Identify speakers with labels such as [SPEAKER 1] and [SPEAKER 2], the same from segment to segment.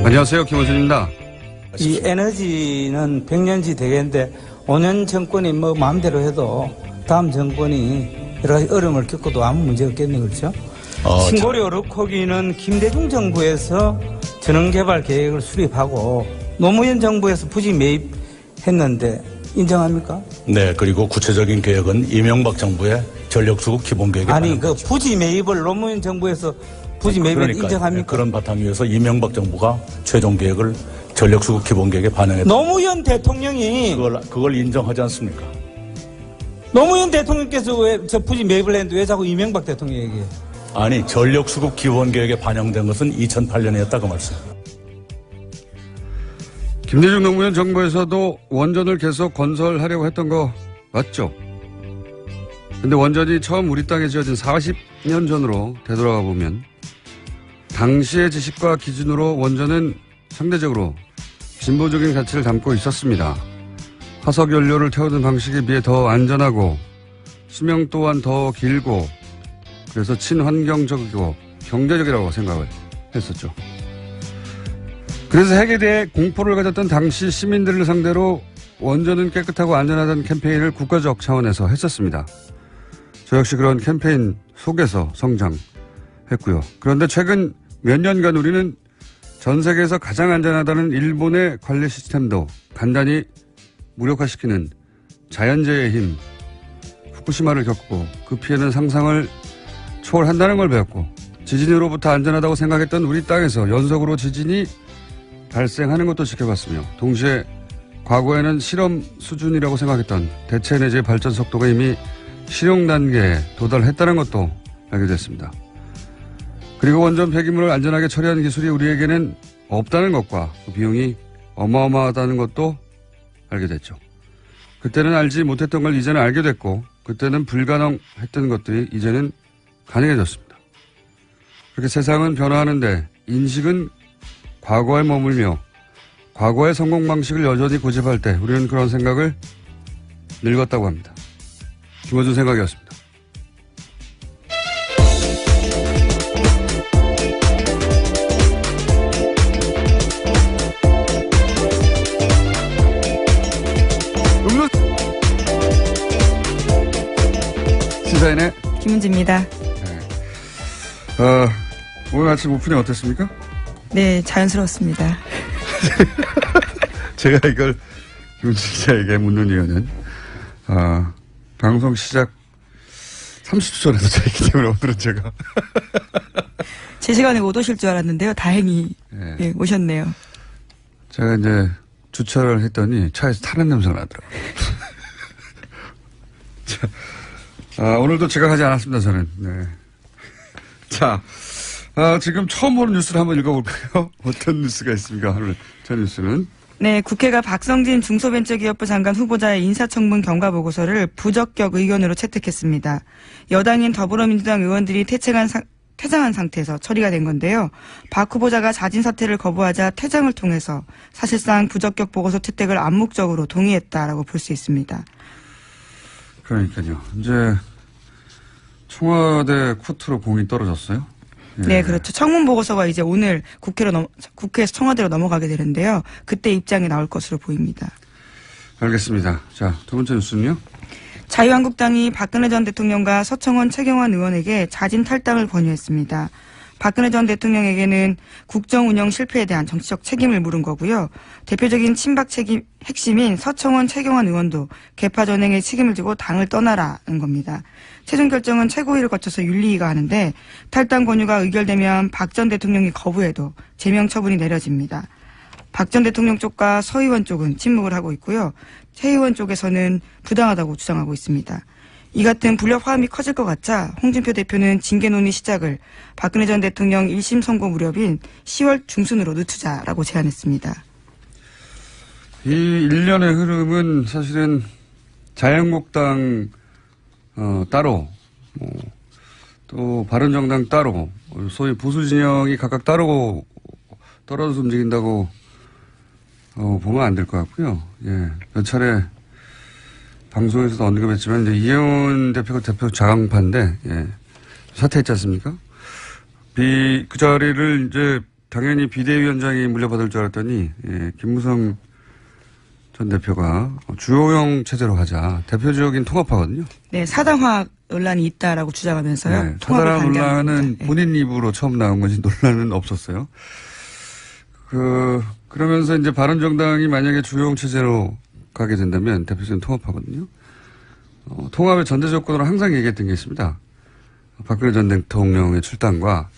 [SPEAKER 1] 안녕하세요. 김원준입니다.
[SPEAKER 2] 이 에너지는 100년지 되겠는데 5년 정권이 뭐 마음대로 해도 다음 정권이 여러 가지 어려움을 겪어도 아무 문제 없겠네, 그렇죠? 신고리 르코기는 김대중 정부에서 전원개발 계획을 수립하고 노무현 정부에서 부지 매입했는데 인정합니까?
[SPEAKER 3] 네, 그리고 구체적인 계획은 이명박 정부의 전력수급 기본계획에
[SPEAKER 2] 아니, 그 부지 매입을 노무현 정부에서 부지 매입을 인정합니까?
[SPEAKER 3] 그런 바탕 위에서 이명박 정부가 최종 계획을 전력수급 기본계획에 반영했다.
[SPEAKER 2] 노무현 대통령이
[SPEAKER 3] 그걸 인정하지 않습니까?
[SPEAKER 2] 노무현 대통령께서 왜 저 부지 매입을 했는데 왜 자꾸 이명박 대통령 얘기해요?
[SPEAKER 3] 아니, 전력수급 기본계획에 반영된 것은 2008년이었다 그 말씀.
[SPEAKER 1] 김대중 노무현 정부에서도 원전을 계속 건설하려고 했던 거 맞죠? 근데 원전이 처음 우리 땅에 지어진 40년 전으로 되돌아가 보면 당시의 지식과 기준으로 원전은 상대적으로 진보적인 가치를 담고 있었습니다. 화석 연료를 태우는 방식에 비해 더 안전하고 수명 또한 더 길고 그래서 친환경적이고 경제적이라고 생각을 했었죠. 그래서 핵에 대해 공포를 가졌던 당시 시민들을 상대로 원전은 깨끗하고 안전하다는 캠페인을 국가적 차원에서 했었습니다. 저 역시 그런 캠페인 속에서 성장했고요. 그런데 최근 몇 년간 우리는 전 세계에서 가장 안전하다는 일본의 관리 시스템도 간단히 무력화시키는 자연재해의 힘, 후쿠시마를 겪고 그 피해는 상상을 초월한다는 걸 배웠고 지진으로부터 안전하다고 생각했던 우리 땅에서 연속으로 지진이 발생하는 것도 지켜봤으며 동시에 과거에는 실험 수준이라고 생각했던 대체에너지 발전 속도가 이미 실용 단계에 도달했다는 것도 알게 됐습니다. 그리고 원전 폐기물을 안전하게 처리하는 기술이 우리에게는 없다는 것과 그 비용이 어마어마하다는 것도 알게 됐죠. 그때는 알지 못했던 걸 이제는 알게 됐고 그때는 불가능했던 것들이 이제는 가능해졌습니다. 그렇게 세상은 변화하는데 인식은 과거에 머물며 과거의 성공 방식을 여전히 고집할 때 우리는 그런 생각을 늙었다고 합니다. 김어준 생각이었습니다. 시사인의
[SPEAKER 4] 김은지입니다.
[SPEAKER 1] 네. 오늘 아침 오프닝 어땠습니까?
[SPEAKER 4] 네, 자연스러웠습니다.
[SPEAKER 1] 제가 이걸 김은지 기자에게 묻는 이유는 방송 시작 30초 전에 도착했기 때문에 오늘은 제가
[SPEAKER 4] 제 시간에 못 오실 줄 알았는데요. 다행히
[SPEAKER 1] 네.
[SPEAKER 4] 네, 오셨네요.
[SPEAKER 1] 제가 이제 주차를 했더니 차에서 타는 냄새가 나더라고요. 자, 오늘도 제가 하지 않았습니다, 저는. 네. 자, 지금 처음 보는 뉴스를 한번 읽어볼까요? 어떤 뉴스가 있습니까? 오늘 첫 뉴스는.
[SPEAKER 4] 네, 국회가 박성진 중소벤처기업부 장관 후보자의 인사청문 경과보고서를 부적격 의견으로 채택했습니다. 여당인 더불어민주당 의원들이 퇴장한 상태에서 처리가 된 건데요. 박 후보자가 자진 사퇴를 거부하자 퇴장을 통해서 사실상 부적격 보고서 채택을 암묵적으로 동의했다라고 볼 수 있습니다.
[SPEAKER 1] 그러니까요. 이제 청와대 코트로 공이 떨어졌어요? 예.
[SPEAKER 4] 네, 그렇죠. 청문 보고서가 이제 오늘 국회에서 청와대로 넘어가게 되는데요. 그때 입장이 나올 것으로 보입니다.
[SPEAKER 1] 알겠습니다. 자, 두 번째 뉴스는요?
[SPEAKER 4] 자유한국당이 박근혜 전 대통령과 서청원 최경환 의원에게 자진 탈당을 권유했습니다. 박근혜 전 대통령에게는 국정 운영 실패에 대한 정치적 책임을 물은 거고요. 대표적인 친박 핵심인 서청원 최경환 의원도 개파 전행에 책임을 지고 당을 떠나라는 겁니다. 최종 결정은 최고위를 거쳐서 윤리위가 하는데 탈당 권유가 의결되면 박 전 대통령이 거부해도 제명 처분이 내려집니다. 박 전 대통령 쪽과 서 의원 쪽은 침묵을 하고 있고요. 최 의원 쪽에서는 부당하다고 주장하고 있습니다. 이 같은 불협 화음이 커질 것 같자 홍준표 대표는 징계 논의 시작을 박근혜 전 대통령 1심 선고 무렵인 10월 중순으로 늦추자라고 제안했습니다.
[SPEAKER 1] 이 일련의 흐름은 사실은 자유한국당 따로 또 바른정당 따로 소위 보수 진영이 각각 따로 떨어져서 움직인다고 보면 안 될 것 같고요. 예, 몇 차례 방송에서도 언급했지만 이제 이혜원 대표가 대표 자강파인데 예, 사퇴했지 않습니까? 그 자리를 이제 당연히 비대위원장이 물려받을 줄 알았더니 김무성 전 대표가 주호영 체제로 하자. 대표적인 통합파거든요.
[SPEAKER 4] 네, 사당화 논란이 있다라고 주장하면서요.
[SPEAKER 1] 네,
[SPEAKER 4] 통합을
[SPEAKER 1] 사당화 논란은
[SPEAKER 4] 반대합니다.
[SPEAKER 1] 본인 입으로 처음 나온 거지 논란은 없었어요. 그러면서 이제 바른정당이 만약에 주호영 체제로 가게 된다면 대표적인 통합파거든요. 통합의 전제 조건으로 항상 얘기했던 게 있습니다. 박근혜 전 대통령의 출당과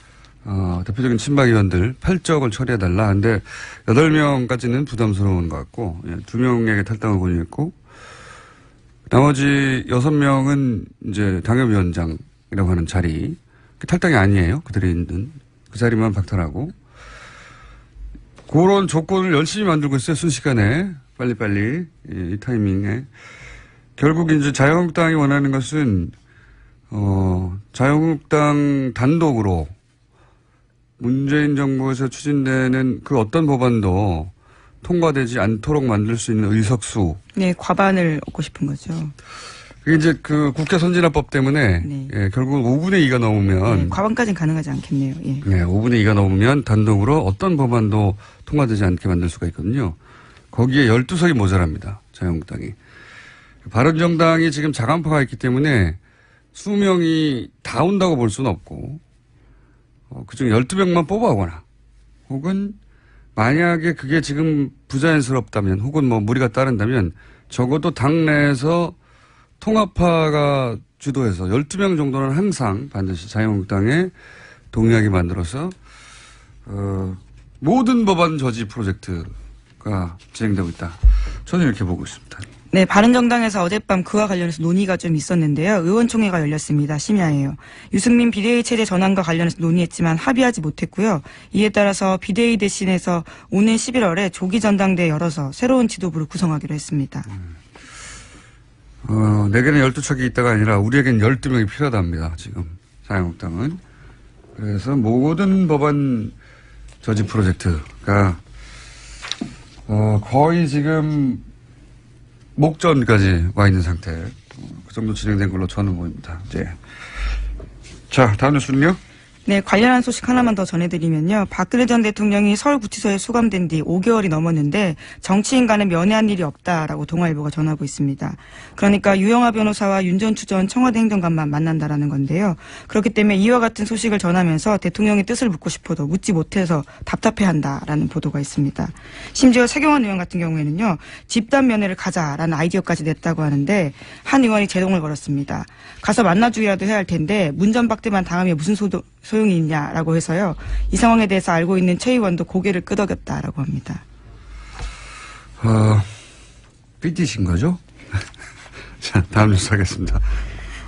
[SPEAKER 1] 대표적인 친박 의원들 8적을 처리해달라. 근데 8명까지는 부담스러운 것 같고 2명에게 탈당을 권유했고 나머지 6명은 이제 당협위원장이라고 하는 자리 탈당이 아니에요. 그들이 있는 그 자리만 박탈하고 그런 조건을 열심히 만들고 있어요. 순식간에 빨리빨리 이 타이밍에 결국 이제 자유한국당이 원하는 것은 자유한국당 단독으로 문재인 정부에서 추진되는 그 어떤 법안도 통과되지 않도록 만들 수 있는 의석수.
[SPEAKER 4] 네, 과반을 얻고 싶은 거죠.
[SPEAKER 1] 그게 이제 그 국회 선진화법 때문에
[SPEAKER 4] 네.
[SPEAKER 1] 결국 5분의 2가 넘으면
[SPEAKER 4] 네, 과반까지는 가능하지 않겠네요. 예.
[SPEAKER 1] 네, 5분의 2가 넘으면 단독으로 어떤 법안도 통과되지 않게 만들 수가 있거든요. 거기에 12석이 모자랍니다. 자유한국당이. 바른정당이 지금 자간파가 있기 때문에 수명이 다 온다고 볼 수는 없고 그중 12명만 뽑아오거나 혹은 만약에 그게 지금 부자연스럽다면 혹은 뭐 무리가 따른다면 적어도 당내에서 통합파가 주도해서 12명 정도는 항상 반드시 자유한국당에 동의하게 만들어서 모든 법안 저지 프로젝트가 진행되고 있다. 저는 이렇게 보고 있습니다.
[SPEAKER 4] 네, 바른정당에서 어젯밤 그와 관련해서 논의가 좀 있었는데요. 의원총회가 열렸습니다. 심야에요. 유승민 비대위 체제 전환과 관련해서 논의했지만 합의하지 못했고요. 이에 따라서 비대위 대신해서 오는 11월에 조기 전당대회 열어서 새로운 지도부를 구성하기로 했습니다.
[SPEAKER 1] 내게는 12척이 있다가 아니라 우리에겐 12명이 필요하답니다. 지금 자유한국당은. 그래서 모든 법안 저지 프로젝트가 거의 지금 목전까지 와 있는 상태. 그 정도 진행된 걸로 저는 보입니다. 이제. 자, 다음 뉴스는요?
[SPEAKER 4] 네, 관련한 소식 하나만 더 전해드리면요. 박근혜 전 대통령이 서울구치소에 수감된 뒤 5개월이 넘었는데 정치인과는 면회한 일이 없다라고 동아일보가 전하고 있습니다. 그러니까 유영하 변호사와 윤 전 추전 청와대 행정관만 만난다라는 건데요. 그렇기 때문에 이와 같은 소식을 전하면서 대통령의 뜻을 묻고 싶어도 묻지 못해서 답답해한다라는 보도가 있습니다. 심지어 최경환 의원 같은 경우에는요. 집단 면회를 가자라는 아이디어까지 냈다고 하는데 한 의원이 제동을 걸었습니다. 가서 만나주기라도 해야 할 텐데 문전박대만 당하면 무슨 소용이 있냐라고 해서요. 이 상황에 대해서 알고 있는 최 의원도 고개를 끄덕였다라고 합니다.
[SPEAKER 1] 삐디신 거죠? 자, 다음 뉴스 하겠습니다.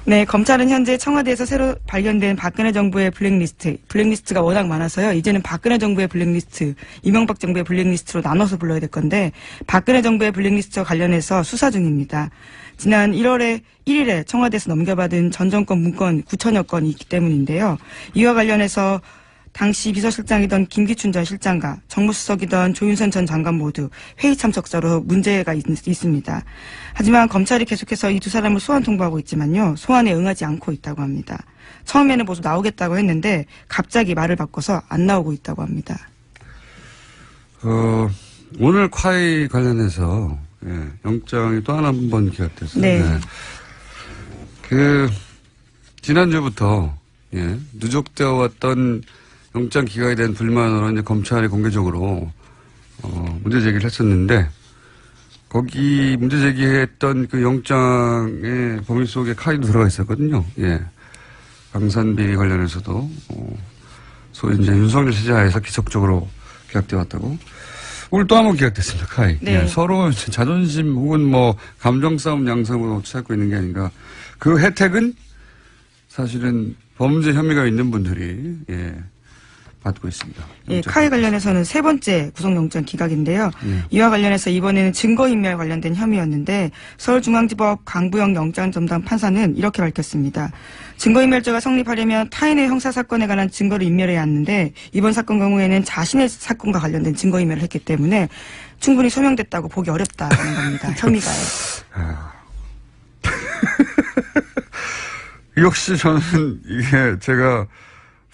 [SPEAKER 4] 네, 검찰은 현재 청와대에서 새로 발견된 박근혜 정부의 블랙리스트가 워낙 많아서요. 이제는 박근혜 정부의 블랙리스트, 이명박 정부의 블랙리스트로 나눠서 불러야 될 건데 박근혜 정부의 블랙리스트와 관련해서 수사 중입니다. 지난 1월 1일에 청와대에서 넘겨받은 전 정권 문건 9천여 건이 있기 때문인데요. 이와 관련해서 당시 비서실장이던 김기춘 전 실장과 정무수석이던 조윤선 전 장관 모두 회의 참석자로 문제가 있습니다. 하지만 검찰이 계속해서 이 두 사람을 소환 통보하고 있지만요. 소환에 응하지 않고 있다고 합니다. 처음에는 모두 나오겠다고 했는데 갑자기 말을 바꿔서 안 나오고 있다고 합니다.
[SPEAKER 1] 오늘 콰이 관련해서 영장이 또 한 번 기각됐어요.
[SPEAKER 4] 네.
[SPEAKER 1] 지난주부터 누적되어 왔던 영장 기각에 대한 불만으로 이제 검찰이 공개적으로 문제 제기를 했었는데 거기 문제 제기했던 그 영장의 범위 속에 카이도 들어가 있었거든요. 방산비리 관련해서도 소위 이제 윤석열 시대하에서 기적적으로 기각되어 왔다고. 오늘 또 한 번 기각됐습니다. 카이.
[SPEAKER 4] 네.
[SPEAKER 1] 서로 자존심 혹은 뭐 감정 싸움 양상으로 찾고 있는 게 아닌가. 그 혜택은 사실은 범죄 혐의가 있는 분들이 받고 있습니다.
[SPEAKER 4] 예, 카이 관련해서는 세 번째 구속영장 기각인데요. 이와 관련해서 이번에는 증거인멸 관련된 혐의였는데 서울중앙지법 강부영 영장전담 판사는 이렇게 밝혔습니다. 증거인멸죄가 성립하려면 타인의 형사사건에 관한 증거를 인멸해야 하는데 이번 사건 경우에는 자신의 사건과 관련된 증거인멸을 했기 때문에 충분히 소명됐다고 보기 어렵다는 겁니다. 혐의가요.
[SPEAKER 1] 역시 저는 이게 제가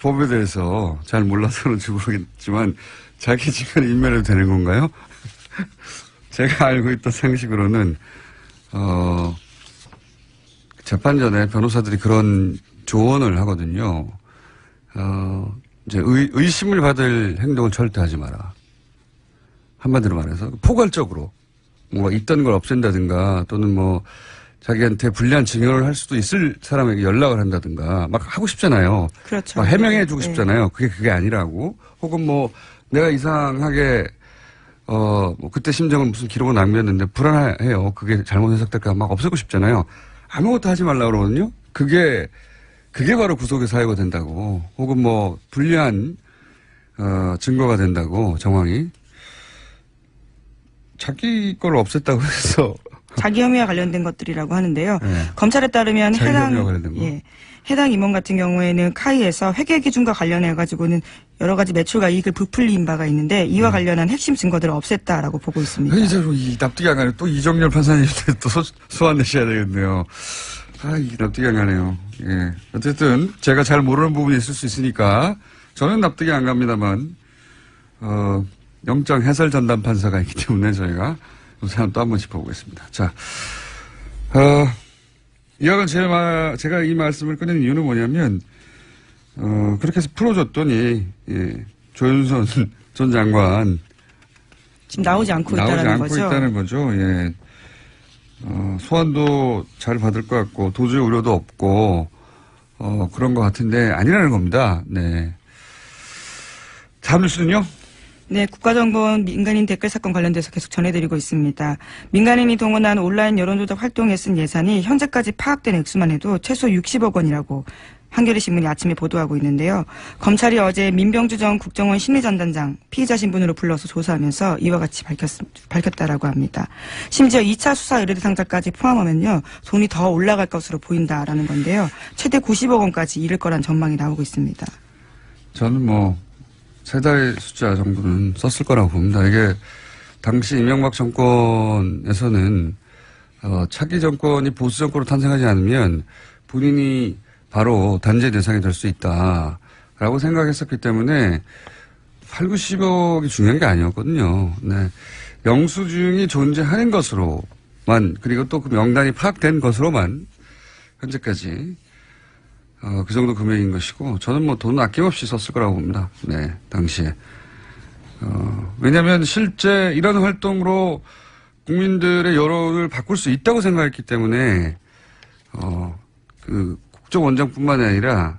[SPEAKER 1] 법에 대해서 잘 몰라서 그런지 모르겠지만 자기 직권에 인멸해도 되는 건가요? 제가 알고 있던 상식으로는 재판 전에 변호사들이 그런 조언을 하거든요. 이제 의심을 받을 행동을 절대 하지 마라. 한마디로 말해서 포괄적으로 뭔가 있던 걸 없앤다든가 또는 뭐 자기한테 불리한 증언을 할 수도 있을 사람에게 연락을 한다든가 막 하고 싶잖아요.
[SPEAKER 4] 그렇죠.
[SPEAKER 1] 막 해명해 주고
[SPEAKER 4] 네.
[SPEAKER 1] 싶잖아요. 그게 아니라고. 혹은 뭐 내가 이상하게 뭐 그때 심정은 무슨 기록을 남겼는데 불안해요. 그게 잘못 해석될까 막 없애고 싶잖아요. 아무것도 하지 말라고 그러거든요. 그게 바로 구속의 사유가 된다고. 혹은 뭐 불리한 증거가 된다고 정황이. 자기 걸 없앴다고 해서
[SPEAKER 4] 자기 혐의와 관련된 것들이라고 하는데요.
[SPEAKER 1] 네.
[SPEAKER 4] 검찰에 따르면
[SPEAKER 1] 자기 혐의와 관련된 거.
[SPEAKER 4] 해당 임원 같은 경우에는 카이에서 회계 기준과 관련해 가지고는 여러 가지 매출과 이익을 부풀린 바가 있는데 이와 관련한 핵심 증거들을 없앴다라고 보고 있습니다.
[SPEAKER 1] 이제 이 납득이 안 가네. 또 이정렬 판사님한테 또 소환 내셔야 되겠네요. 이 납득이 안 가네요. 예. 어쨌든 제가 잘 모르는 부분이 있을 수 있으니까 저는 납득이 안 갑니다만 영장 해설 전담 판사가 있기 때문에 저희가 이 사람 또 한번 짚어보겠습니다. 자, 이왕은 제가 이 말씀을 꺼낸 이유는 뭐냐면, 그렇게 해서 풀어줬더니, 조윤선 전 장관.
[SPEAKER 4] 지금 나오지 않고 있다는 거죠.
[SPEAKER 1] 있다는 거죠. 예. 소환도 잘 받을 것 같고, 도저히 우려도 없고, 그런 것 같은데, 아니라는 겁니다. 네. 다음 뉴스는요?
[SPEAKER 4] 네, 국가정보원 민간인 댓글 사건 관련돼서 계속 전해드리고 있습니다. 민간인이 동원한 온라인 여론조작 활동에 쓴 예산이 현재까지 파악된 액수만 해도 최소 60억 원이라고 한겨레 신문이 아침에 보도하고 있는데요. 검찰이 어제 민병주 전 국정원 심리전단장 피의자 신분으로 불러서 조사하면서 이와 같이 밝혔다라고 합니다. 심지어 2차 수사 의뢰대상자까지 포함하면요. 돈이 더 올라갈 것으로 보인다라는 건데요. 최대 90억 원까지 이를 거란 전망이 나오고 있습니다.
[SPEAKER 1] 저는 세 달 숫자 정도는 썼을 거라고 봅니다. 이게 당시 이명박 정권에서는 차기 정권이 보수 정권으로 탄생하지 않으면 본인이 바로 단죄 대상이 될 수 있다라고 생각했었기 때문에 8, 90억이 중요한 게 아니었거든요. 네. 영수증이 존재하는 것으로만 그리고 또 그 명단이 파악된 것으로만 현재까지 그 정도 금액인 것이고, 저는 돈은 아낌없이 썼을 거라고 봅니다. 네, 당시에. 왜냐면 실제 이런 활동으로 국민들의 여론을 바꿀 수 있다고 생각했기 때문에, 그 국정원장뿐만 아니라,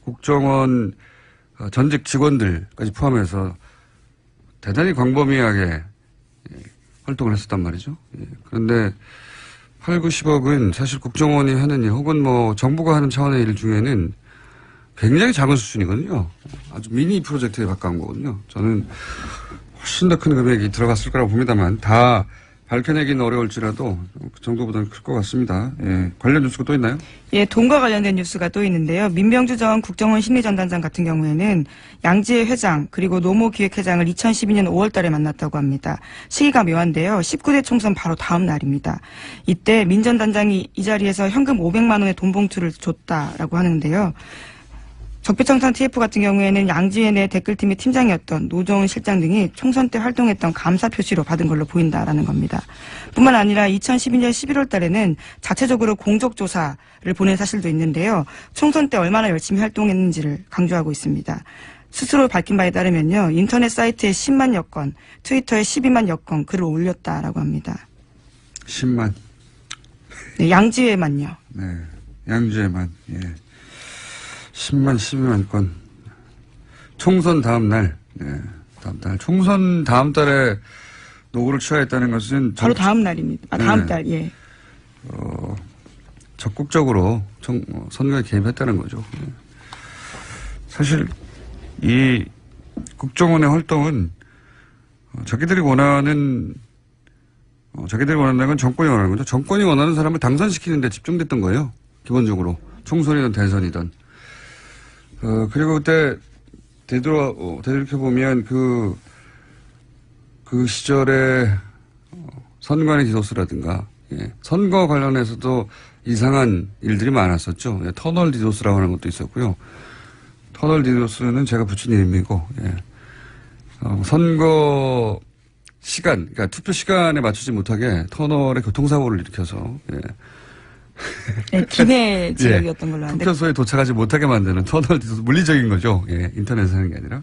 [SPEAKER 1] 국정원 전직 직원들까지 포함해서 대단히 광범위하게 활동을 했었단 말이죠. 그런데 8, 90억은 사실 국정원이 하는 일 혹은 정부가 하는 차원의 일 중에는 굉장히 작은 수준이거든요. 아주 미니 프로젝트에 가까운 거거든요. 저는 훨씬 더 큰 금액이 들어갔을 거라고 봅니다만 다 밝혀내기는 어려울지라도 그 정도보다는 클 것 같습니다. 예. 관련 뉴스가 또 있나요?
[SPEAKER 4] 예, 돈과 관련된 뉴스가 또 있는데요. 민병주 전 국정원 심리전단장 같은 경우에는 양지혜 회장 그리고 노모 기획회장을 2012년 5월 달에 만났다고 합니다. 시기가 묘한데요. 19대 총선 바로 다음 날입니다. 이때 민 전 단장이 이 자리에서 현금 500만 원의 돈 봉투를 줬다라고 하는데요. 적폐청산 TF 같은 경우에는 양지혜 내 댓글팀의 팀장이었던 노정은 실장 등이 총선 때 활동했던 감사 표시로 받은 걸로 보인다라는 겁니다. 뿐만 아니라 2012년 11월 달에는 자체적으로 공적조사를 보낸 사실도 있는데요. 총선 때 얼마나 열심히 활동했는지를 강조하고 있습니다. 스스로 밝힌 바에 따르면요. 인터넷 사이트에 10만여 건, 트위터에 12만여 건 글을 올렸다라고 합니다.
[SPEAKER 1] 10만.
[SPEAKER 4] 네, 양지혜만요.
[SPEAKER 1] 네, 양지혜만. 예. 10만, 12만 건. 총선 다음 날. 네, 다음 달. 총선 다음 달에 노고를 취하했다는 것은.
[SPEAKER 4] 바로 다음 날입니다. 다음
[SPEAKER 1] 네.
[SPEAKER 4] 달, 예.
[SPEAKER 1] 적극적으로 선거에 개입했다는 거죠. 네. 사실, 이 국정원의 활동은 자기들이 원한다는 건 정권이 원하는 거죠. 정권이 원하는 사람을 당선시키는 데 집중됐던 거예요. 기본적으로. 총선이든 대선이든. 그리고 그때 되돌이켜보면 그 시절에 선관위 디도스라든가, 예, 선거 관련해서도 이상한 일들이 많았었죠. 예, 터널 디도스라고 하는 것도 있었고요. 터널 디도스는 제가 붙인 이름이고, 예. 선거 시간, 그러니까 투표 시간에 맞추지 못하게 터널에 교통사고를 일으켜서, 예.
[SPEAKER 4] 네, 기내 지역이었던 걸로 아는데.
[SPEAKER 1] 투표소에 도착하지 못하게 만드는 터널 디도스, 물리적인 거죠. 예. 인터넷에 하는 게 아니라.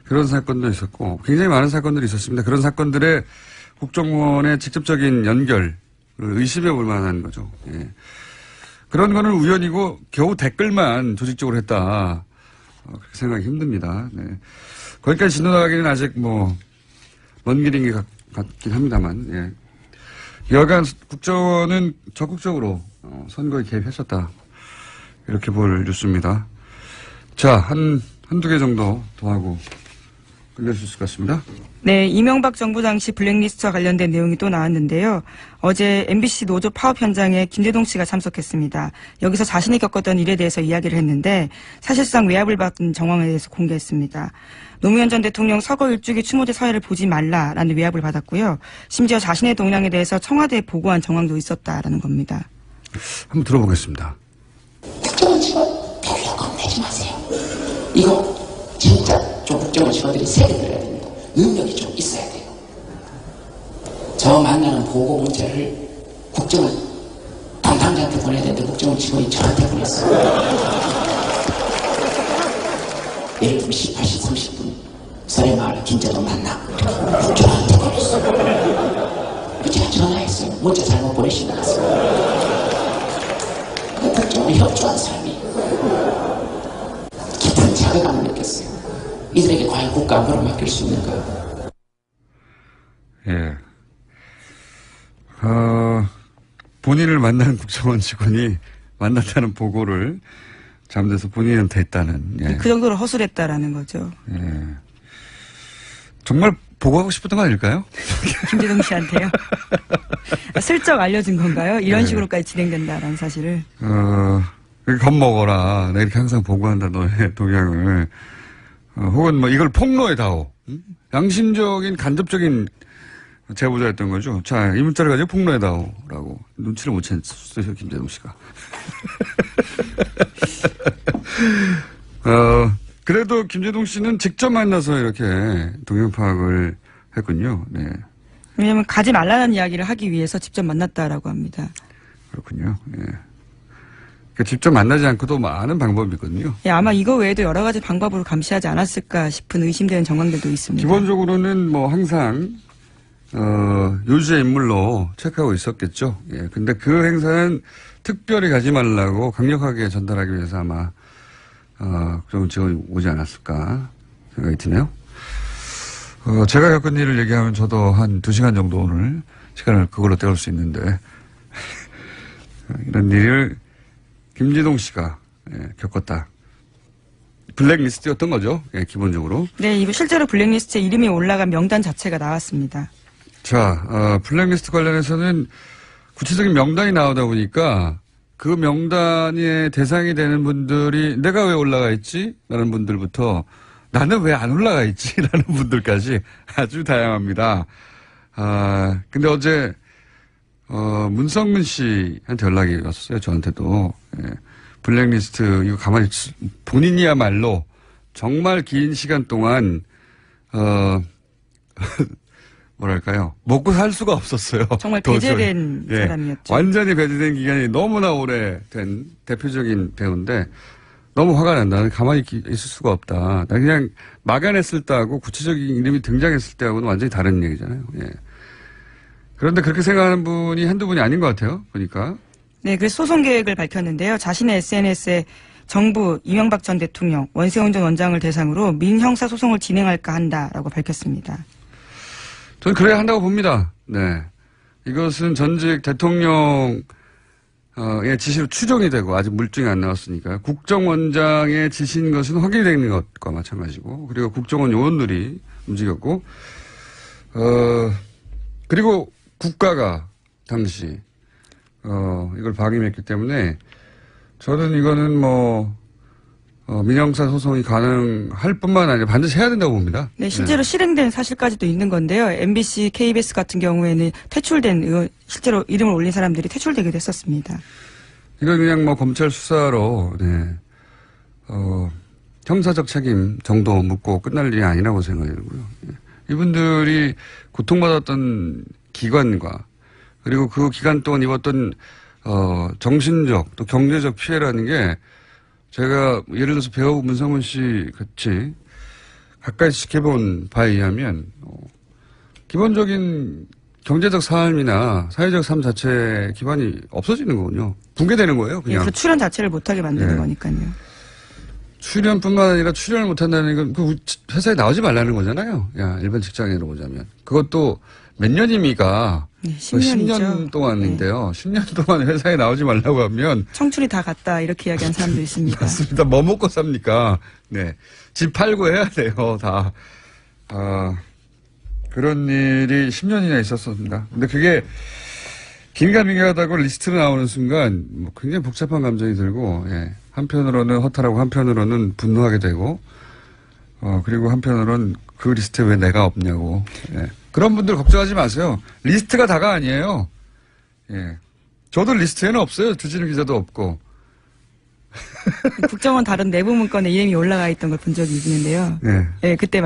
[SPEAKER 1] 그런 사건도 있었고, 굉장히 많은 사건들이 있었습니다. 그런 사건들의 국정원의 직접적인 연결을 의심해 볼 만한 거죠. 예. 그런 거는 우연이고 겨우 댓글만 조직적으로 했다. 그렇게 생각하기 힘듭니다. 네. 거기까지 진도나가기는 아직 먼 길인 것 같긴 합니다만, 예. 여간 국정원은 적극적으로 선거에 개입했었다. 이렇게 볼 뉴스입니다. 자, 한두 개 정도 더 하고 끝낼 수 있을 것 같습니다.
[SPEAKER 4] 네, 이명박 정부 당시 블랙리스트와 관련된 내용이 또 나왔는데요. 어제 MBC 노조 파업 현장에 김재동 씨가 참석했습니다. 여기서 자신이 겪었던 일에 대해서 이야기를 했는데 사실상 외압을 받은 정황에 대해서 공개했습니다. 노무현 전 대통령 서거 일주기 추모제 사회를 보지 말라라는 외압을 받았고요. 심지어 자신의 동향에 대해서 청와대에 보고한 정황도 있었다라는 겁니다.
[SPEAKER 1] 한번 들어보겠습니다.
[SPEAKER 5] 국정원 직원 별로 겁내지 마세요. 이거 진짜 좀 국정원 직원들이 세게 들어야 됩니다. 능력이 좀 있어야 돼요. 저 만나는 보고 문자를 국정원 담당자한테 보내야 되는데 국정원 직원이 저한테 보냈어요. 예를 들면 18시 30분 설해마을 김재동 만나 저한테 보냈어요. 제가 전화했어요. 문자 잘못 보내신 것 같습니다. 그 국정원에 협조한 사람이 깊은 자괴감을 느꼈어요. 이들에게 과연 국가 안보를 맡길 수 있는가?
[SPEAKER 1] 예. 본인을 만난 국정원 직원이 만났다는 보고를 잠재서 본인한테 했다는. 예.
[SPEAKER 4] 그 정도로 허술했다라는 거죠.
[SPEAKER 1] 예. 정말 보고하고 싶었던 거 아닐까요?
[SPEAKER 4] 김재동 씨한테요. 슬쩍 알려준 건가요? 이런
[SPEAKER 1] 네.
[SPEAKER 4] 식으로까지 진행된다라는 사실을.
[SPEAKER 1] 겁먹어라. 내가 이렇게 항상 보고한다, 너의 동향을. 혹은 이걸 폭로해다오. 양심적인, 간접적인 제보자였던 거죠. 자, 이 문자를 가지고 폭로해다오. 라고. 눈치를 못 챘어요, 김재동 씨가. 그래도 김재동 씨는 직접 만나서 이렇게 동향 파악을 했군요. 네.
[SPEAKER 4] 왜냐하면 가지 말라는 이야기를 하기 위해서 직접 만났다라고 합니다.
[SPEAKER 1] 그렇군요. 예. 그러니까 직접 만나지 않고도 많은 방법이 있거든요.
[SPEAKER 4] 예, 아마 이거 외에도 여러 가지 방법으로 감시하지 않았을까 싶은 의심되는 정황들도 있습니다.
[SPEAKER 1] 기본적으로는 항상 요주의 인물로 체크하고 있었겠죠. 예. 근데 그 행사는 특별히 가지 말라고 강력하게 전달하기 위해서 아마 그런 직원이 오지 않았을까 생각이 드네요. 제가 겪은 일을 얘기하면 저도 한 2시간 정도 오늘 시간을 그걸로 때울 수 있는데 이런 일을 김재동 씨가 겪었다. 블랙리스트였던 거죠. 예, 기본적으로.
[SPEAKER 4] 네, 이거 실제로 블랙리스트에 이름이 올라간 명단 자체가 나왔습니다.
[SPEAKER 1] 자, 블랙리스트 관련해서는 구체적인 명단이 나오다 보니까 그 명단의 대상이 되는 분들이 내가 왜 올라가 있지? 라는 분들부터 나는 왜 안 올라가 있지? 라는 분들까지 아주 다양합니다. 근데 어제, 문성근 씨한테 연락이 왔었어요. 저한테도. 예. 블랙리스트, 이거 가만히, 본인이야말로 정말 긴 시간 동안, 뭐랄까요. 먹고 살 수가 없었어요.
[SPEAKER 4] 정말
[SPEAKER 1] 도저히.
[SPEAKER 4] 배제된
[SPEAKER 1] 예.
[SPEAKER 4] 사람이었죠.
[SPEAKER 1] 완전히 배제된 기간이 너무나 오래된 대표적인 배우인데 너무 화가 난다. 나는 가만히 있을 수가 없다. 나 그냥 막아냈을 때하고 구체적인 이름이 등장했을 때하고는 완전히 다른 얘기잖아요. 예. 그런데 그렇게 생각하는 분이 한두 분이 아닌 것 같아요. 보니까.
[SPEAKER 4] 네, 그래서 소송 계획을 밝혔는데요. 자신의 SNS에 정부 이명박 전 대통령 원세훈 전 원장을 대상으로 민형사 소송을 진행할까 한다라고 밝혔습니다.
[SPEAKER 1] 저는 그래야 한다고 봅니다. 네. 이것은 전직 대통령의 지시로 추정이 되고 아직 물증이 안 나왔으니까 국정원장의 지시인 것은 확인되는 것과 마찬가지고 그리고 국정원 요원들이 움직였고 그리고 국가가 당시 이걸 방임했기 때문에 저는 이거는 민형사 소송이 가능할 뿐만 아니라 반드시 해야 된다고 봅니다.
[SPEAKER 4] 네, 실제로 실행된 사실까지도 있는 건데요. MBC, KBS 같은 경우에는 퇴출된 의원, 실제로 이름을 올린 사람들이 퇴출되기도 했었습니다.
[SPEAKER 1] 이건 그냥 검찰 수사로, 네. 형사적 책임 정도 묻고 끝날 일이 아니라고 생각이 들고요. 이분들이 고통받았던 기관과 그리고 그 기간 동안 입었던 정신적 또 경제적 피해라는 게 제가 예를 들어서 배우 문성문 씨 같이 가까이 지켜본 바에 의하면 기본적인 경제적 삶이나 사회적 삶 자체 기반이 없어지는 거군요. 붕괴되는 거예요,
[SPEAKER 4] 예,
[SPEAKER 1] 그냥.
[SPEAKER 4] 그 출연 자체를 못하게 만드는
[SPEAKER 1] 예.
[SPEAKER 4] 거니까요.
[SPEAKER 1] 출연뿐만 아니라 출연을 못한다는 건 그 회사에 나오지 말라는 거잖아요. 야, 일반 직장인으로 보자면. 그것도 몇 년이미가
[SPEAKER 4] 네, 10년이죠.
[SPEAKER 1] 10년 동안인데요. 10년 동안 회사에 나오지 말라고 하면
[SPEAKER 4] 청출이 다 갔다 이렇게 이야기하는 사람도 있습니다.
[SPEAKER 1] 맞습니다. 뭐 먹고 삽니까? 네. 집 팔고 해야 돼요, 다. 그런 일이 10년이나 있었습니다. 근데 그게 긴가민가하다고 리스트로 나오는 순간 뭐 굉장히 복잡한 감정이 들고, 예. 한편으로는 허탈하고 한편으로는 분노하게 되고, 그리고 한편으로는 그 리스트에 왜 내가 없냐고. 예. 그런 분들 걱정하지 마세요. 리스트가 다가 아니에요. 예. 저도 리스트에는 없어요. 주진우 기자도 없고.
[SPEAKER 4] 국정원 다른 내부 문건에 이름이 올라가 있던 걸 본 적이 있는데요.
[SPEAKER 1] 예.
[SPEAKER 4] 예, 그때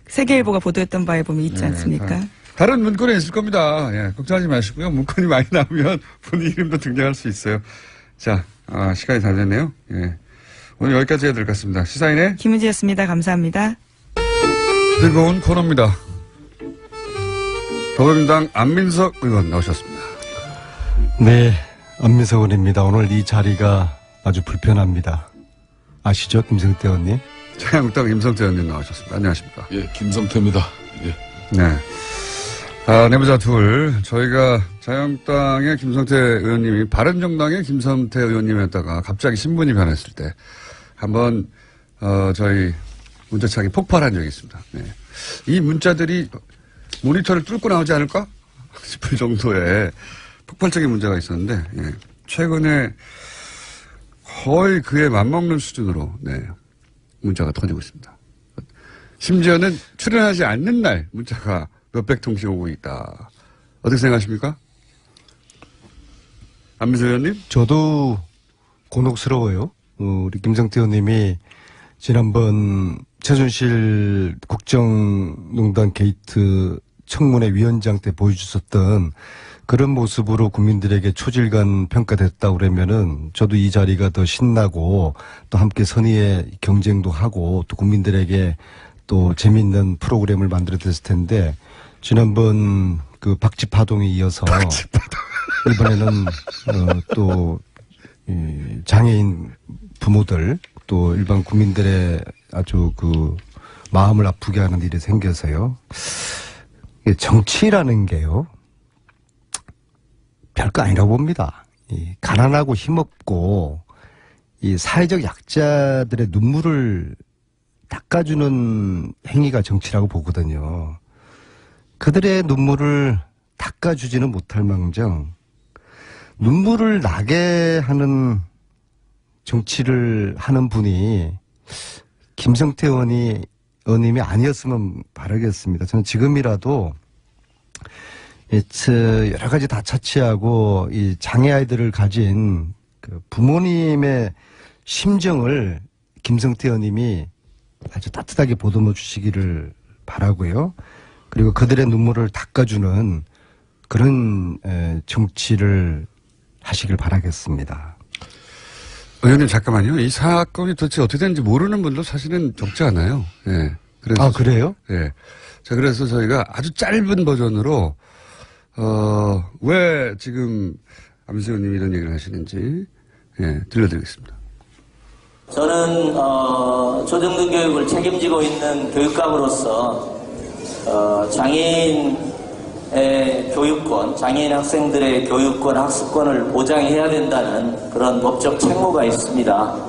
[SPEAKER 4] 세계일보가 보도했던 바에 보면 있지 않습니까?
[SPEAKER 1] 다른 문건에 있을 겁니다. 예, 걱정하지 마시고요. 문건이 많이 나오면 본인 이름도 등장할 수 있어요. 자, 시간이 다 됐네요. 예. 오늘 여기까지 해야 될 것 같습니다. 시사인의
[SPEAKER 4] 김은지였습니다. 감사합니다.
[SPEAKER 1] 뜨거운 코너입니다. 더불어민주당 안민석 의원 나오셨습니다.
[SPEAKER 6] 네, 안민석 의원입니다. 오늘 이 자리가 아주 불편합니다. 아시죠, 김성태 의원님?
[SPEAKER 1] 자유한국당 김성태 의원님 나오셨습니다. 안녕하십니까?
[SPEAKER 7] 예, 김성태입니다. 예.
[SPEAKER 1] 네. 내부자 둘. 저희가 자유한국당의 김성태 의원님이 바른정당의 김성태 의원님이었다가 갑자기 신분이 변했을 때 한번 저희 문자창이 폭발한 적이 있습니다. 네. 이 문자들이 모니터를 뚫고 나오지 않을까 싶을 정도의 폭발적인 문제가 있었는데, 예. 최근에 거의 그에 맞먹는 수준으로, 네. 문자가 터지고 있습니다. 심지어는 출연하지 않는 날 문자가 몇백 통씩 오고 있다. 어떻게 생각하십니까? 안민석 의원님?
[SPEAKER 6] 저도 곤혹스러워요. 우리 김성태 의원님이 지난번 최순실 국정농단 게이트 청문회 위원장 때 보여주셨던 그런 모습으로 국민들에게 초질간 평가됐다고 그러면은 저도 이 자리가 더 신나고 또 함께 선의의 경쟁도 하고 또 국민들에게 또 재미있는 프로그램을 만들어냈을 텐데 지난번 그 박쥐파동에 이어서 이번에는 또 장애인 부모들 또 일반 국민들의 아주 그 마음을 아프게 하는 일이 생겨서요. 정치라는 게요. 별거 아니라고 봅니다. 가난하고 힘없고 이 사회적 약자들의 눈물을 닦아주는 행위가 정치라고 보거든요. 그들의 눈물을 닦아주지는 못할 망정 눈물을 나게 하는 정치를 하는 분이 김성태 의원님이 아니었으면 바라겠습니다. 저는 지금이라도 여러 가지 다 차치하고 이 장애 아이들을 가진 그 부모님의 심정을 김성태 의원님이 아주 따뜻하게 보듬어 주시기를 바라고요. 그리고 그들의 눈물을 닦아주는 그런 정치를 하시길 바라겠습니다.
[SPEAKER 1] 의원님 잠깐만요. 이 사건이 도대체 어떻게 되는지 모르는 분도 사실은 적지 않아요. 예. 그래서
[SPEAKER 6] 그래요?
[SPEAKER 1] 예. 자, 그래서 저희가 아주 짧은 버전으로 왜 지금 안민석 의원님이 이런 얘기를 하시는지 들려드리겠습니다.
[SPEAKER 8] 저는 초등등 교육을 책임지고 있는 교육감으로서 장애인의 교육권, 장애인 학생들의 교육권, 학습권을 보장해야 된다는 그런 법적 책무가 있습니다.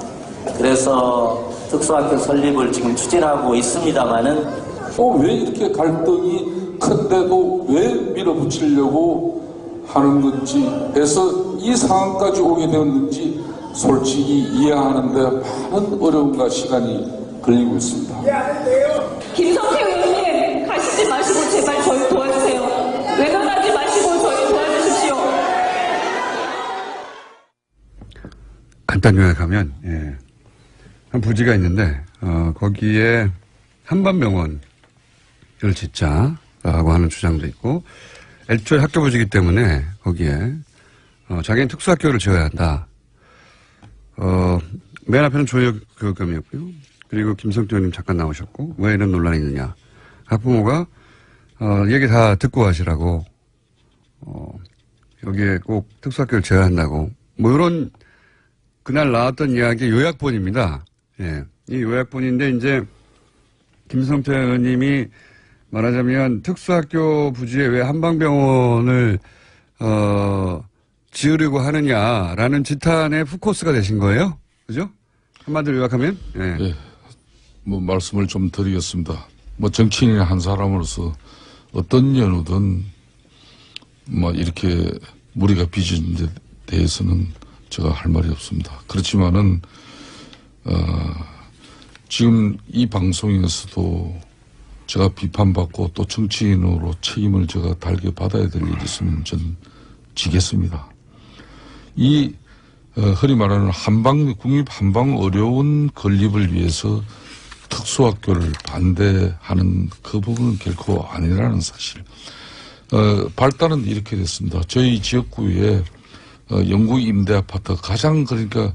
[SPEAKER 8] 그래서 특수학교 설립을 지금 추진하고 있습니다마는
[SPEAKER 7] 왜 이렇게 갈등이 큰데도 왜 밀어붙이려고 하는 건지 해서 이 상황까지 오게 되었는지 솔직히 이해하는데 많은 어려움과 시간이 걸리고 있습니다.
[SPEAKER 9] 김성태 의원님 가시지 마시고 제발 저희 도와주세요. 외면하지 마시고 저희 도와주십시오.
[SPEAKER 1] 간단 요약하면 한 부지가 있는데 거기에 한반병원을 짓자라고 하는 주장도 있고 애초에 학교 부지이기 때문에 거기에 자기는 특수학교를 지어야 한다. 맨 앞에는 조혁교육감이었고요. 그리고 김성태 의원님 잠깐 나오셨고 왜 이런 논란이 있느냐. 학부모가 얘기 다 듣고 하시라고 여기에 꼭 특수학교를 지어야 한다고 뭐 이런 그날 나왔던 이야기 요약본입니다. 예. 이 요약본인데 이제 김성태 의원님이 말하자면 특수학교 부지에 왜 한방병원을 지으려고 하느냐라는 지탄의 후코스가 되신 거예요. 그죠? 한마디로 요약하면? 예.
[SPEAKER 7] 예. 뭐 말씀을 좀 드리겠습니다. 뭐 정치인의 한 사람으로서 어떤 연우든 뭐 이렇게 무리가 빚은 데 대해서는 제가 할 말이 없습니다. 그렇지만은 지금 이 방송에서도 제가 비판받고 또 정치인으로 책임을 제가 달게 받아야 될 일이 있으면 전 지겠습니다. 이 흔히 말하는 국립 한방 어려운 건립을 위해서 특수학교를 반대하는 그 부분은 결코 아니라는 사실. 발단은 이렇게 됐습니다. 저희 지역구에 영구 임대 아파트 가장 그러니까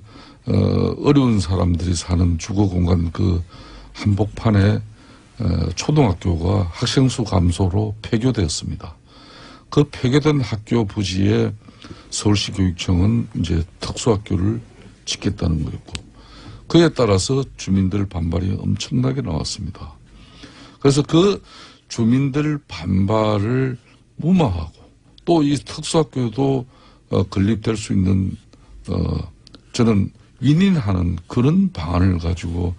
[SPEAKER 7] 어려운 사람들이 사는 주거 공간 그 한복판에 초등학교가 학생 수 감소로 폐교되었습니다. 그 폐교된 학교 부지에 서울시 교육청은 이제 특수학교를 짓겠다는 거였고 그에 따라서 주민들 반발이 엄청나게 나왔습니다. 그래서 그 주민들 반발을 무마하고 또 이 특수학교도 건립될 수 있는 저는 윈윈하는 그런 방안을 가지고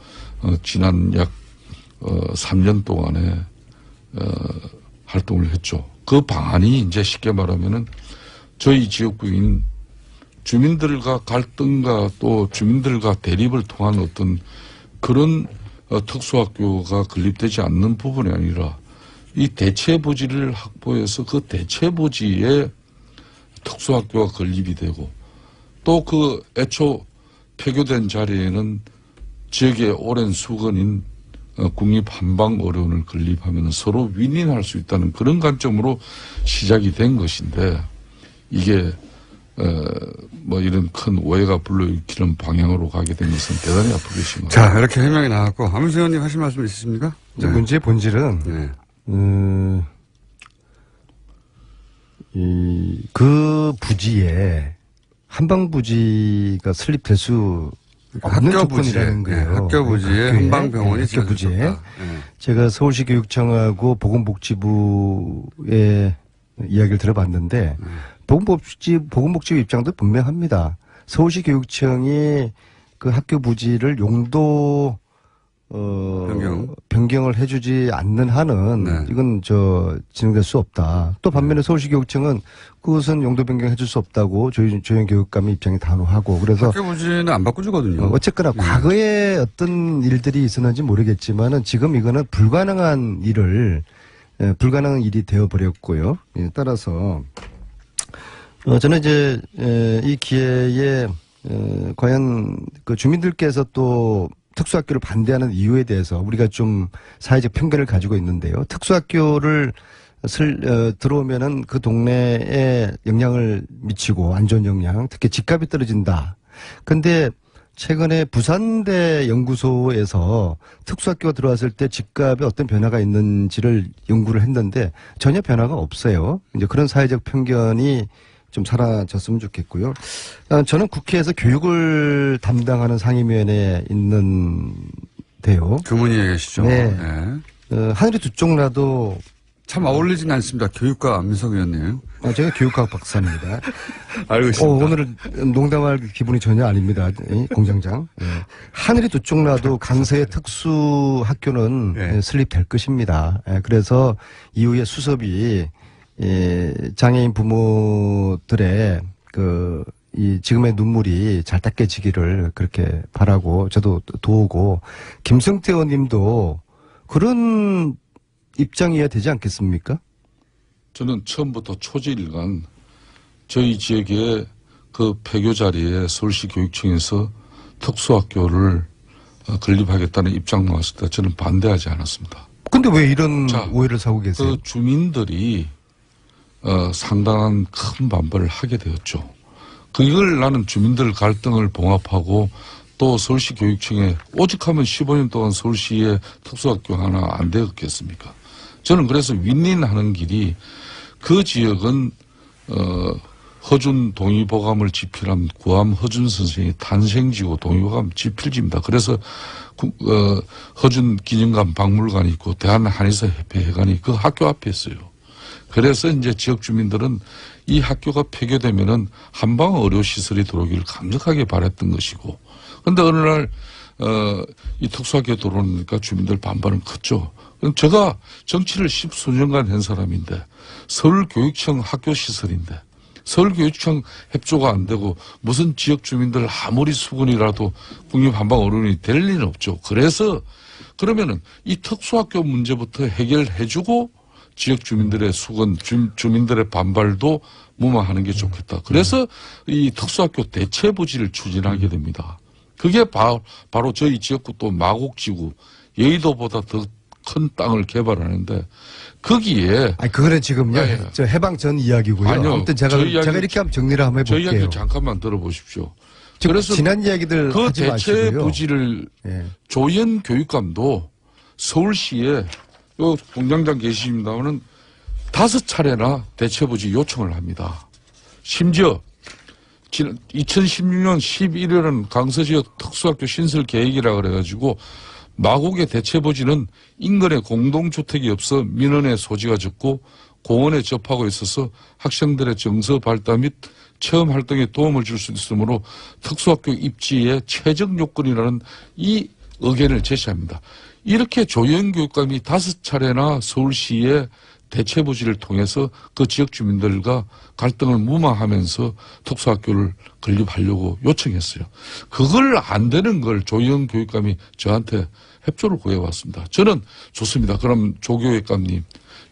[SPEAKER 7] 지난 약 3년 동안에 활동을 했죠. 그 방안이 이제 쉽게 말하면은 저희 지역구인 주민들과 갈등과 또 주민들과 대립을 통한 어떤 그런 특수학교가 건립되지 않는 부분이 아니라 이 대체 부지를 확보해서 그 대체 부지에 특수학교가 건립이 되고 또 그 애초 폐교된 자리에는 지역의 오랜 수건인 국립 한방어려운을 건립하면 서로 윈윈할 수 있다는 그런 관점으로 시작이 된 것인데 이게 뭐 이런 큰 오해가 불러일으키는 방향으로 가게 된 것은 대단히 아프게 심합니다.
[SPEAKER 1] 자, 이렇게 해명이 나왔고 안민석 의원님 하실 말씀 있으십니까?
[SPEAKER 6] 네. 문제의 본질은
[SPEAKER 1] 네.
[SPEAKER 6] 그 부지에 한방 부지가 설립될 수 없는 조건이라는 거예요.
[SPEAKER 1] 네, 학교 부지에 한방병원이
[SPEAKER 6] 학교 부지에
[SPEAKER 1] 네.
[SPEAKER 6] 제가 서울시 교육청하고 보건복지부의 이야기를 들어봤는데 보건복지부 입장도 분명합니다. 서울시 교육청이 그 학교 부지를 용도 변경을 해주지 않는 한은
[SPEAKER 1] 네.
[SPEAKER 6] 이건 진행될 수 없다. 또 반면에 서울시 교육청은 그것은 용도 변경해줄 수 없다고 조영 교육감의 입장이 단호하고 그래서
[SPEAKER 1] 학교 부지는 안 바꿔주거든요.
[SPEAKER 6] 어쨌거나 과거에 어떤 일들이 있었는지 모르겠지만은 지금 이거는 불가능한 일이 되어버렸고요. 따라서 저는 이제 이 기회에 과연 그 주민들께서 또 특수학교를 반대하는 이유에 대해서 우리가 좀 사회적 편견을 가지고 있는데요. 특수학교를 들어오면은 그 동네에 영향을 미치고 안 좋은 영향, 특히 집값이 떨어진다. 근데 최근에 부산대 연구소에서 특수학교가 들어왔을 때 집값에 어떤 변화가 있는지를 연구를 했는데 전혀 변화가 없어요. 이제 그런 사회적 편견이 좀 사라졌으면 좋겠고요. 저는 국회에서 교육을 담당하는 상임위원회에 있는데요.
[SPEAKER 1] 교문위에 계시죠.
[SPEAKER 6] 네.
[SPEAKER 1] 네.
[SPEAKER 6] 하늘이 두 쪽 나도
[SPEAKER 1] 참 어울리진 않습니다. 교육과 안민석 의원님.
[SPEAKER 6] 제가 교육학 박사입니다.
[SPEAKER 1] 알고 있습니다.
[SPEAKER 6] 오늘은 농담할 기분이 전혀 아닙니다. 공장장. 네. 하늘이 두 쪽 나도 강서의 특수학교는
[SPEAKER 1] 네.
[SPEAKER 6] 설립될 것입니다. 그래서 이후에 수습이 장애인 부모들의 이 지금의 눈물이 잘 닦여지기를 그렇게 바라고 저도 도우고 김성태 의원님도 그런 입장이어야 되지 않겠습니까?
[SPEAKER 7] 저는 처음부터 초지일간 저희 지역의 그 폐교 자리에 서울시 교육청에서 특수학교를 건립하겠다는 입장 나왔을 때 저는 반대하지 않았습니다.
[SPEAKER 6] 근데 왜 이런
[SPEAKER 7] 자,
[SPEAKER 6] 오해를 사고 계세요?
[SPEAKER 7] 그 주민들이 상당한 큰 반발을 하게 되었죠. 그걸 나는 주민들 갈등을 봉합하고 또 서울시 교육청에 오직하면 15년 동안 서울시에 특수학교 하나 안 되었겠습니까? 저는 그래서 윈윈하는 길이 그 지역은 허준 동의보감을 집필한 구암 허준 선생의 탄생지고 동의보감 집필지입니다. 그래서 허준 기념관 박물관이 있고 대한한의사협회회관이 그 학교 앞에 있어요. 그래서 이제 지역 주민들은 이 학교가 폐교되면은 한방 의료시설이 들어오기를 강력하게 바랬던 것이고, 그런데 어느 날 이 특수학교 들어오니까 주민들 반발은 컸죠. 제가 정치를 10수년간 한 사람인데 서울교육청 학교시설인데 서울교육청 협조가 안 되고 무슨 지역 주민들 아무리 수군이라도 국립한방 어른이 될 리는 없죠. 그래서 그러면은 이 특수학교 문제부터 해결해주고 지역 주민들의 수건, 주민들의 반발도 무마하는 게 좋겠다. 그래서 이 특수학교 대체 부지를 추진하게 됩니다. 그게 바로 저희 지역구 또 마곡지구 여의도보다 더 큰 땅을 개발하는데 거기에
[SPEAKER 6] 그거는 지금요.
[SPEAKER 7] 네.
[SPEAKER 6] 저 해방 전 이야기고요.
[SPEAKER 7] 아니요.
[SPEAKER 6] 아무튼 제가 이렇게 한번 정리를 한번
[SPEAKER 7] 저희
[SPEAKER 6] 해볼게요.
[SPEAKER 7] 이야기 잠깐만 들어보십시오.
[SPEAKER 6] 그래서 지난 이야기들
[SPEAKER 7] 그
[SPEAKER 6] 하지
[SPEAKER 7] 대체
[SPEAKER 6] 마시고요.
[SPEAKER 7] 부지를
[SPEAKER 6] 예.
[SPEAKER 7] 조현 교육감도 서울시에 요 공장장 계십니다마는 5차례나 대체 부지 요청을 합니다. 심지어 2016년 11월은 강서지역 특수학교 신설 계획이라 그래가지고 마곡의 대체부지는 인근에 공동주택이 없어 민원의 소지가 적고 공원에 접하고 있어서 학생들의 정서 발달 및 체험 활동에 도움을 줄 수 있으므로 특수학교 입지의 최적 요건이라는 이 의견을 제시합니다. 이렇게 조현 교육감이 5차례나 서울시의 대체부지를 통해서 그 지역 주민들과 갈등을 무마하면서 특수학교를 건립하려고 요청했어요. 그걸 안 되는 걸 조영 교육감이 저한테 협조를 구해왔습니다. 저는 좋습니다. 그럼 조 교육감님,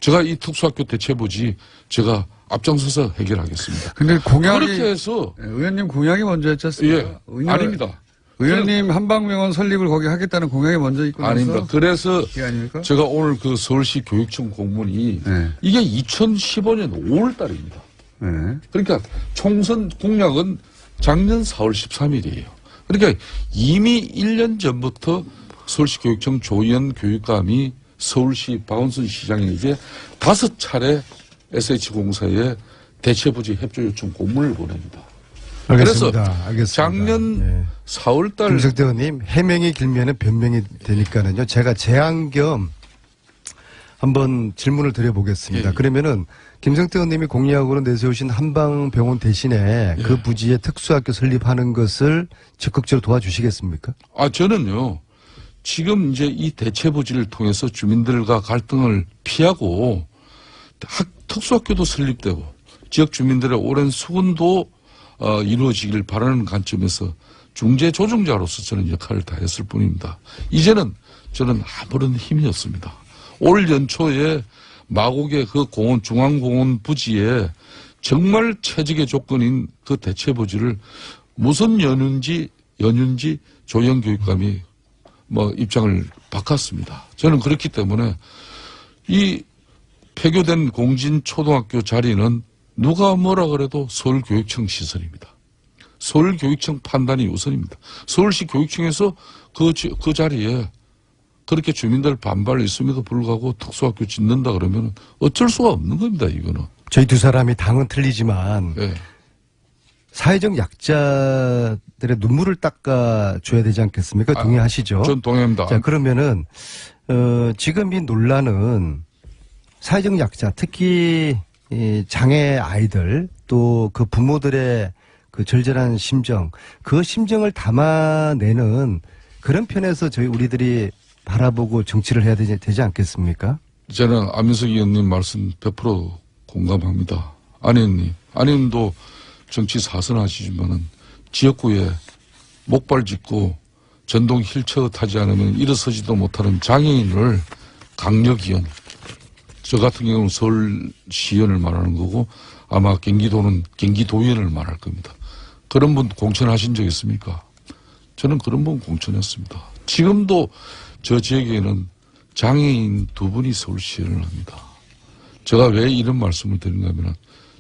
[SPEAKER 7] 제가 이 특수학교 대체부지 제가 앞장서서 해결하겠습니다.
[SPEAKER 1] 근데 공약이
[SPEAKER 7] 그렇게 해서
[SPEAKER 1] 의원님 공약이 먼저였지 않습니까?
[SPEAKER 7] 예, 아닙니다.
[SPEAKER 1] 의원님 한방병원 설립을 거기 하겠다는 공약이 먼저 있고 나서
[SPEAKER 7] 아닙니다. 그래서
[SPEAKER 1] 그게 아닙니까?
[SPEAKER 7] 제가 오늘 그 서울시 교육청 공문이
[SPEAKER 1] 네.
[SPEAKER 7] 이게 2015년 5월 달입니다.
[SPEAKER 1] 네.
[SPEAKER 7] 그러니까 총선 공약은 작년 4월 13일이에요. 그러니까 이미 1년 전부터 서울시 교육청 조현 교육감이 서울시 박원순 시장에게 5차례 SH공사에 대체부지 협조 요청 공문을 보냅니다.
[SPEAKER 6] 알겠습니다.
[SPEAKER 7] 그래서
[SPEAKER 6] 알겠습니다.
[SPEAKER 7] 작년 4월 달
[SPEAKER 6] 김성태 의원님, 해명이 길면은 변명이 되니까는요. 제가 제안 겸 한번 질문을 드려보겠습니다.
[SPEAKER 7] 예.
[SPEAKER 6] 그러면은 김성태 의원님이 공약으로 내세우신 한방병원 대신에
[SPEAKER 7] 예.
[SPEAKER 6] 그 부지에 특수학교 설립하는 것을 적극적으로 도와주시겠습니까?
[SPEAKER 7] 저는요, 지금 이제 이 대체부지를 통해서 주민들과 갈등을 피하고 특수학교도 설립되고 지역 주민들의 오랜 수군도 이루어지길 바라는 관점에서 중재 조정자로서 저는 역할을 다했을 뿐입니다. 이제는 저는 아무런 힘이 없습니다. 올 연초에 마곡의 그 공원, 중앙공원 부지에 정말 최적의 조건인 그 대체부지를 무슨 연유인지 조영 교육감이 입장을 바꿨습니다. 저는 그렇기 때문에 이 폐교된 공진초등학교 자리는 누가 뭐라 그래도 서울교육청 시설입니다. 서울교육청 판단이 우선입니다. 서울시 교육청에서 그 자리에 그렇게 주민들 반발이 있음에도 불구하고 특수학교 짓는다 그러면 어쩔 수가 없는 겁니다, 이거는.
[SPEAKER 6] 저희 두 사람이 당은 틀리지만
[SPEAKER 7] 네.
[SPEAKER 6] 사회적 약자들의 눈물을 닦아줘야 되지 않겠습니까? 동의하시죠?
[SPEAKER 7] 전 동의합니다.
[SPEAKER 6] 자, 그러면은 지금 이 논란은 사회적 약자, 특히 이 장애 아이들 또 그 부모들의 그 절절한 심정, 그 심정을 담아내는 그런 편에서 우리들이 바라보고 정치를 해야 되지 않겠습니까?
[SPEAKER 7] 저는 안민석 의원님 말씀 100% 공감합니다. 안 의원님도 정치 사선하시지만은 지역구에 목발 짚고 전동 휠체어 타지 않으면 일어서지도 못하는 장애인을 강력위원, 저 같은 경우는 서울시의원을 말하는 거고 아마 경기도는 경기도의원을 말할 겁니다. 그런 분 공천하신 적 있습니까? 저는 그런 분 공천했습니다. 지금도 저 지역에는 장애인 2분이 서울시를 합니다. 제가 왜 이런 말씀을 드리는가 하면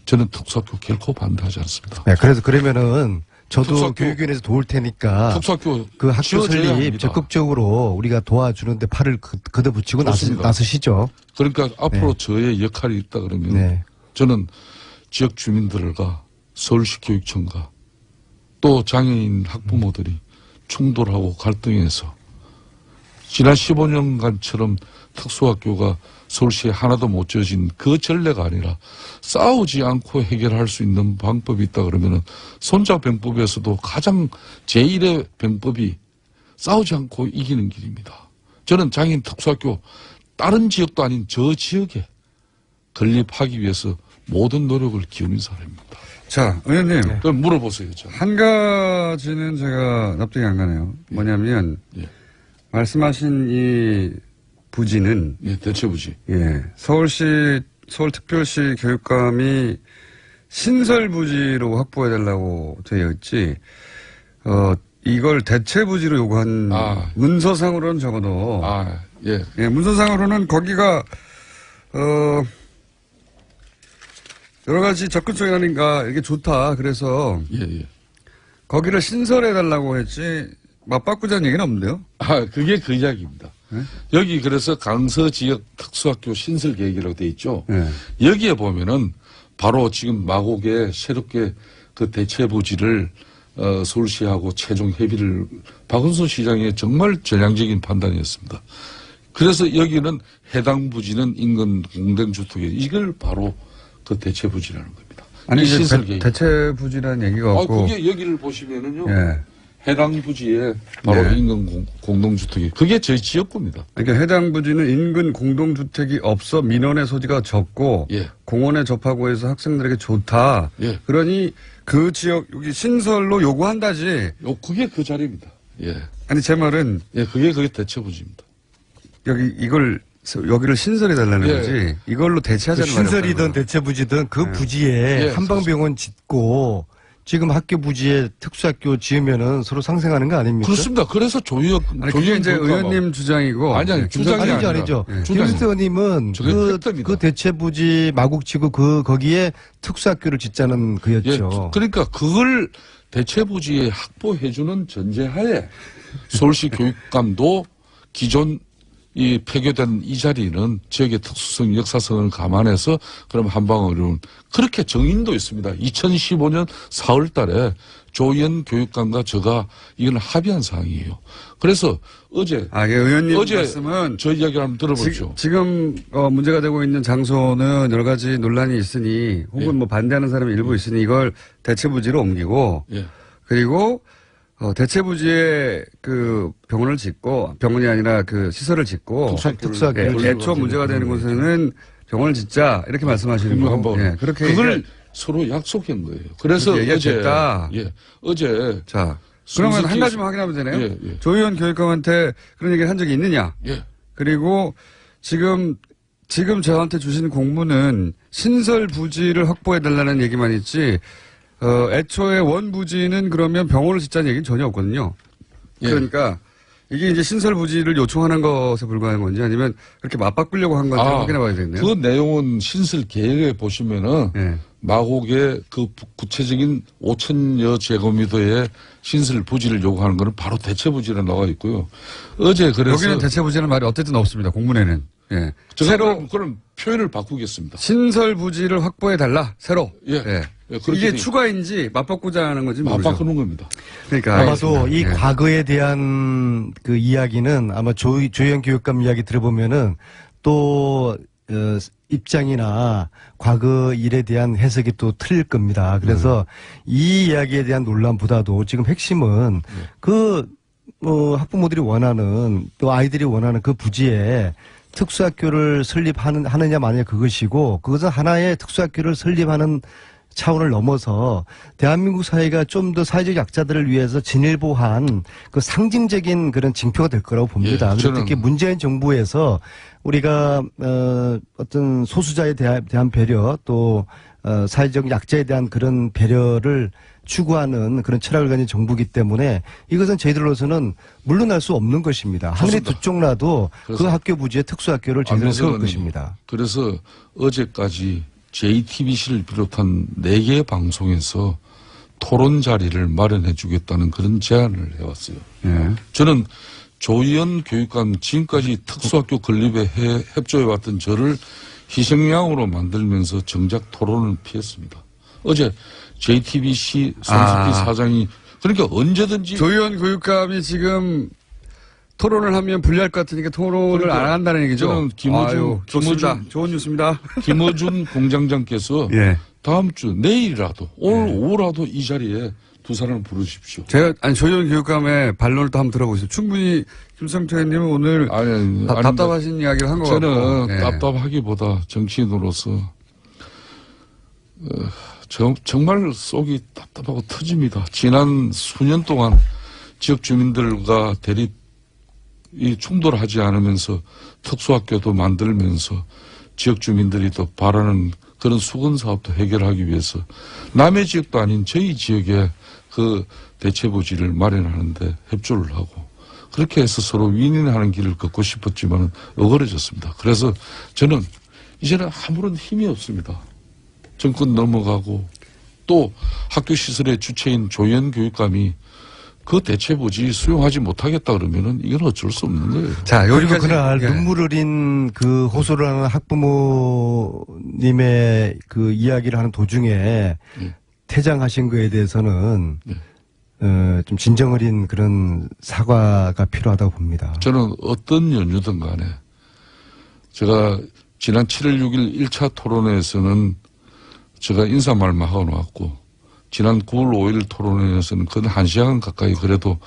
[SPEAKER 7] 저는 특수학교 결코 반대하지 않습니다.
[SPEAKER 6] 네, 그래서 그러면은 저도
[SPEAKER 7] 특수학교,
[SPEAKER 6] 교육위원회에서 도울 테니까
[SPEAKER 7] 특수학교
[SPEAKER 6] 그 학교
[SPEAKER 7] 지어져야
[SPEAKER 6] 설립
[SPEAKER 7] 합니다.
[SPEAKER 6] 적극적으로 우리가 도와주는데 팔을 걷어붙이고
[SPEAKER 7] 좋습니다.
[SPEAKER 6] 나서시죠.
[SPEAKER 7] 그러니까 앞으로
[SPEAKER 6] 네.
[SPEAKER 7] 저의 역할이 있다 그러면
[SPEAKER 6] 네.
[SPEAKER 7] 저는 지역 주민들과 서울시 교육청과 또 장애인 학부모들이 충돌하고 갈등해서 지난 15년간처럼 특수학교가 서울시에 하나도 못 지어진 그 전례가 아니라 싸우지 않고 해결할 수 있는 방법이 있다 그러면은 손자병법에서도 가장 제1의 병법이 싸우지 않고 이기는 길입니다. 저는 장애인 특수학교 다른 지역도 아닌 저 지역에 건립하기 위해서 모든 노력을 기울인 사람입니다.
[SPEAKER 1] 자, 의원님.
[SPEAKER 7] 그럼 물어보세요.
[SPEAKER 1] 한 가지는 제가 납득이 안 가네요. 뭐냐면,
[SPEAKER 7] 예.
[SPEAKER 1] 말씀하신 이 부지는,
[SPEAKER 7] 예, 대체부지.
[SPEAKER 1] 예, 서울특별시 교육감이 신설부지로 확보해달라고 되어 있지, 이걸 대체부지로 요구한, 문서상으로는 적어도,
[SPEAKER 7] 예.
[SPEAKER 1] 예, 문서상으로는 거기가, 여러 가지 접근성이 아닌가, 이게 좋다. 그래서,
[SPEAKER 7] 예.
[SPEAKER 1] 거기를 신설해달라고 했지, 맞바꾸자는 얘기는 없는데요?
[SPEAKER 7] 그게 그 이야기입니다.
[SPEAKER 1] 네?
[SPEAKER 7] 여기 그래서 강서 지역 특수학교 신설 계획이라고 돼 있죠.
[SPEAKER 1] 네.
[SPEAKER 7] 여기에 보면은 바로 지금 마곡에 새롭게 그 대체부지를 서울시하고 최종 협의를 박은순 시장의 정말 전향적인 판단이었습니다. 그래서 여기는 해당 부지는 인근 공동주택에 이걸 바로 그 대체부지라는 겁니다.
[SPEAKER 1] 아니, 이제
[SPEAKER 7] 신설 계획.
[SPEAKER 1] 대체부지라는 얘기가 없고.
[SPEAKER 7] 그게 여기를 보시면은요.
[SPEAKER 1] 예.
[SPEAKER 7] 해당 부지에 바로
[SPEAKER 1] 네.
[SPEAKER 7] 인근 공동주택이 그게 저희 지역구입니다.
[SPEAKER 1] 그러니까 해당 부지는 인근 공동주택이 없어 민원의 소지가 적고
[SPEAKER 7] 예.
[SPEAKER 1] 공원에 접하고 해서 학생들에게 좋다.
[SPEAKER 7] 예.
[SPEAKER 1] 그러니 그 지역 여기 신설로 요구한다지.
[SPEAKER 7] 그게 그 자리입니다. 예.
[SPEAKER 1] 아니 제 말은
[SPEAKER 7] 예, 그게 대체부지입니다.
[SPEAKER 1] 여기를 신설해 달라는
[SPEAKER 7] 예.
[SPEAKER 1] 거지. 이걸로 대체하자는 말이에요.
[SPEAKER 6] 신설이든 대체부지든 그 부지에
[SPEAKER 7] 예,
[SPEAKER 6] 한방병원 짓고 지금 학교 부지에 특수학교 지으면은 서로 상생하는 거 아닙니까?
[SPEAKER 7] 그렇습니다. 그래서
[SPEAKER 1] 아니, 그게 이제 의원님 주장이고.
[SPEAKER 7] 아니, 주장이
[SPEAKER 6] 아니죠.
[SPEAKER 1] 예.
[SPEAKER 6] 김수태 의원님은 그 대체부지 마곡지구 거기에 특수학교를 짓자는 그였죠.
[SPEAKER 7] 그러니까 그걸 대체부지에 확보해주는 전제하에 서울시 교육감도 기존 이 폐교된 이 자리는 지역의 특수성, 역사성을 감안해서 그럼 한방으로는 그렇게 정인도 있습니다. 2015년 4월 달에 조희연 교육감과 제가 이건 합의한 사항이에요. 그래서 어제
[SPEAKER 1] 의원님 말씀은
[SPEAKER 7] 저 이야기를 한번 들어보죠.
[SPEAKER 1] 지금 문제가 되고 있는 장소는 여러 가지 논란이 있으니 혹은 뭐 반대하는 사람이 일부 있으니 이걸 대체부지로 옮기고 그리고 대체부지에 그 병원을 짓고 병원이 아니라 그 시설을 짓고
[SPEAKER 6] 특수학교를
[SPEAKER 1] 애초 문제가 되는 곳에는 병원을 짓자 이렇게 말씀하시는 거고 그렇게
[SPEAKER 7] 그걸 서로 약속한 거예요. 그래서 어제
[SPEAKER 1] 자 그러면 한 가지만 확인하면 되네요. 조희연 교육감한테 그런 얘기를 한 적이 있느냐? 그리고 지금 저한테 주신 공문은 신설 부지를 확보해 달라는 얘기만 있지. 애초에 원부지는 그러면 병원을 짓자는 얘기는 전혀 없거든요. 그러니까 이게 이제 신설 부지를 요청하는 것에 불과한 건지 아니면 그렇게 맞바꾸려고 한 건지 확인해 봐야 되겠네요.
[SPEAKER 7] 그 내용은 신설 계획에 보시면은 마곡의 그 구체적인 5,000여 제곱미터의 신설 부지를 요구하는 것은 바로 대체부지로 나와 있고요. 어제 그래서
[SPEAKER 1] 여기는 대체부지는 말이 어쨌든 없습니다. 공문에는.
[SPEAKER 7] 새로 그럼 표현을 바꾸겠습니다.
[SPEAKER 1] 신설 부지를 확보해 달라. 새로. 이게 추가인지 맞바꾸자 하는 건지 모르죠.
[SPEAKER 7] 맞바꾸는 겁니다.
[SPEAKER 1] 그러니까
[SPEAKER 6] 아마도 이 과거에 대한 그 이야기는 아마 조희연 교육감 이야기 들어보면은 또 입장이나 과거 일에 대한 해석이 또 틀릴 겁니다. 그래서 이 이야기에 대한 논란보다도 지금 핵심은 학부모들이 원하는 또 아이들이 원하는 그 부지에 특수학교를 설립하느냐 마느냐 그것이고 그것은 하나의 특수학교를 설립하는 차원을 넘어서 대한민국 사회가 좀 더 사회적 약자들을 위해서 진일보한 그 상징적인 그런 징표가 될 거라고 봅니다. 특히 문재인 정부에서 우리가 어떤 소수자에 대한 배려 또 사회적 약자에 대한 그런 배려를 추구하는 그런 철학을 가진 정부이기 때문에 이것은 저희들로서는 물러날 수 없는 것입니다. 하늘이 두 쪽 나도 그 학교 부지에 특수학교를 제대로 세울 것입니다.
[SPEAKER 7] 그래서 어제까지 JTBC를 비롯한 4개 방송에서 토론 자리를 마련해 주겠다는 그런 제안을 해왔어요.
[SPEAKER 1] 예.
[SPEAKER 7] 저는 조희연 교육감 지금까지 특수학교 건립에 협조해왔던 저를 희생양으로 만들면서 정작 토론을 피했습니다. 어제 JTBC 손석희 사장이 그러니까 언제든지
[SPEAKER 1] 조희연 교육감이 지금 토론을 하면 불리할 것 같으니까 토론을
[SPEAKER 7] 그러니까
[SPEAKER 1] 안 한다는 얘기죠.
[SPEAKER 7] 저는
[SPEAKER 1] 좋습니다. 좋은 뉴스입니다.
[SPEAKER 7] 김어준 공장장께서
[SPEAKER 1] 예.
[SPEAKER 7] 다음 주 내일이라도 오늘 오후라도 이 자리에 두 사람을 부르십시오.
[SPEAKER 1] 제가 조희연 교육감의 반론을 또 한번 들어보겠습니다. 충분히 김성태 의원님은 오늘 답답하신 이야기를 한 것 같고.
[SPEAKER 7] 저는
[SPEAKER 1] 예.
[SPEAKER 7] 답답하기보다 정치인으로서 정말 속이 답답하고 터집니다. 지난 수년 동안 지역 주민들과 대립이 충돌하지 않으면서 특수학교도 만들면서 지역 주민들이 또 바라는 그런 수건 사업도 해결하기 위해서 남의 지역도 아닌 저희 지역에 그 대체부지를 마련하는데 협조를 하고 그렇게 해서 서로 윈윈하는 길을 걷고 싶었지만 어그러졌습니다. 그래서 저는 이제는 아무런 힘이 없습니다. 정권 넘어가고 또 학교 시설의 주체인 조희연 교육감이 그 대체부지 수용하지 못하겠다 그러면은 이건 어쩔 수 없는 거예요.
[SPEAKER 1] 자,
[SPEAKER 6] 그리고
[SPEAKER 1] 여기까지.
[SPEAKER 6] 그날
[SPEAKER 1] 예.
[SPEAKER 6] 눈물 어린 그 호소를 하는 학부모님의 그 이야기를 하는 도중에 퇴장하신 거에 대해서는 좀 진정 어린 그런 사과가 필요하다고 봅니다.
[SPEAKER 7] 저는 어떤 연유든 간에 제가 지난 7월 6일 1차 토론회에서는 제가 인사말만 하고 나왔고 지난 9월 5일 토론회에서는 근 1시간 가까이 그래도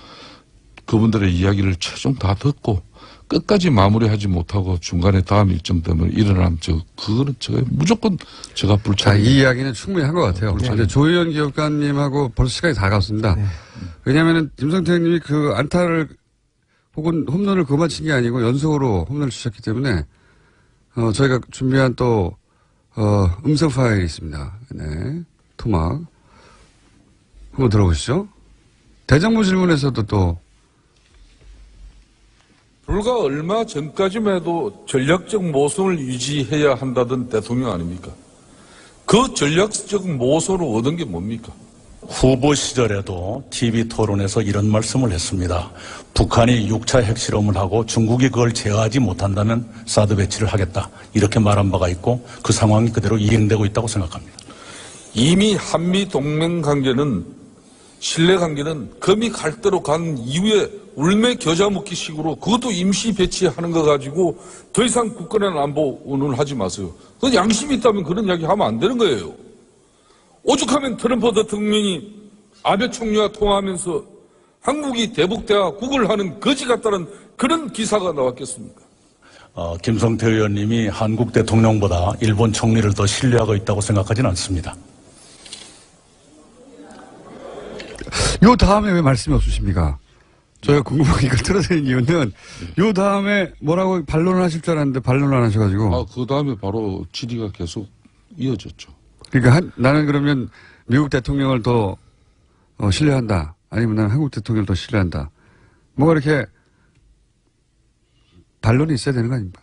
[SPEAKER 7] 그분들의 이야기를 최종 다 듣고 끝까지 마무리하지 못하고 중간에 다음 일정 때문에 일어나면 그거는 제가 무조건 제가
[SPEAKER 1] 자,
[SPEAKER 7] 불찰.
[SPEAKER 1] 이 이야기는 충분히 한 것 같아요. 이제 조희연 교육감님하고 벌써 시간이 다 갔습니다. 왜냐하면 김성태 님이 그 안타를 혹은 홈런을 그만 친 게 아니고 연속으로 홈런을 치셨기 때문에 저희가 준비한 또 음성 파일이 있습니다. 네, 토막 한번 들어보시죠. 대정부 질문에서도 또
[SPEAKER 7] 불과 얼마 전까지만 해도 전략적 모성을 유지해야 한다던 대통령 아닙니까? 그 전략적 모성을 얻은 게 뭡니까?
[SPEAKER 3] 후보 시절에도 TV 토론에서 이런 말씀을 했습니다. 북한이 6차 핵실험을 하고 중국이 그걸 제어하지 못한다면 사드 배치를 하겠다. 이렇게 말한 바가 있고 그 상황이 그대로 이행되고 있다고 생각합니다.
[SPEAKER 7] 이미 한미 동맹 관계는 신뢰 관계는 금이 갈 대로 간 이후에 울매 겨자 먹기 식으로 그것도 임시 배치하는 거 가지고 더 이상 국가의 안보 운운하지 마세요. 그 양심이 있다면 그런 이야기 하면 안 되는 거예요. 오죽하면 트럼프 대통령이 아베 총리와 통화하면서 한국이 대북대화 하는 거지 같다는 그런 기사가 나왔겠습니까?
[SPEAKER 3] 김성태 의원님이 한국 대통령보다 일본 총리를 더 신뢰하고 있다고 생각하지는 않습니다.
[SPEAKER 1] 요 다음에 왜 말씀이 없으십니까? 저희가 궁금한 이걸 틀어드린 이유는 요 다음에 뭐라고 반론을 하실 줄 알았는데 반론을 안 하셔가지고.
[SPEAKER 7] 그 다음에 바로 질의가 계속 이어졌죠.
[SPEAKER 1] 그러니까 나는 그러면 미국 대통령을 더 신뢰한다. 아니면 나는 한국 대통령을 더 신뢰한다. 뭐가 이렇게 반론이 있어야 되는 거 아닙니까?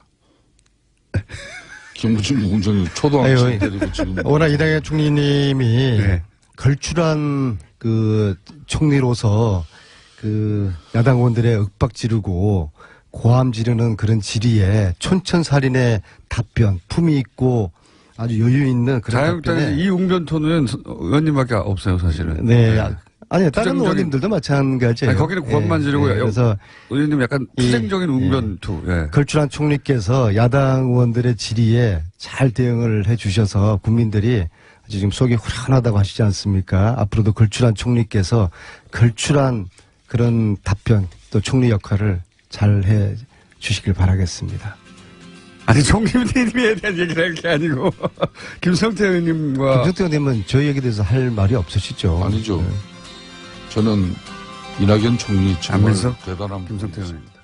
[SPEAKER 7] 김부진 공장이 초등학생 데리고 지금.
[SPEAKER 6] 워낙 이당의 총리님이 걸출한 그 총리로서 그 야당 의원들의 윽박 지르고 고함 지르는 그런 질의에 촌천살인의 답변, 품위 있고 아주 여유 있는 그런
[SPEAKER 1] 자유한국당에
[SPEAKER 6] 답변에
[SPEAKER 1] 이 웅변토는 의원님밖에 없어요, 사실은.
[SPEAKER 6] 네. 아니, 다른 의원님들도 마찬가지예요.
[SPEAKER 1] 아니, 거기는 고함만 지르고
[SPEAKER 6] 그래서
[SPEAKER 1] 의원님 약간 투쟁적인 웅변투.
[SPEAKER 6] 걸출한 총리께서 야당 의원들의 질의에 잘 대응을 해 주셔서 국민들이 아주 지금 속이 후련하다고 하시지 않습니까? 앞으로도 걸출한 총리께서 걸출한 그런 답변 또 총리 역할을 잘 해 주시길 바라겠습니다.
[SPEAKER 1] 아니, 총리님에 대한 얘기를 할 게 아니고, 김성태 의원님과.
[SPEAKER 6] 김성태 의원님은 저희 얘기에 대해서 할 말이 없으시죠?
[SPEAKER 7] 아니죠. 저는 이낙연 총리 정말
[SPEAKER 1] 안민석?
[SPEAKER 7] 대단한
[SPEAKER 1] 김성태 의원입니다.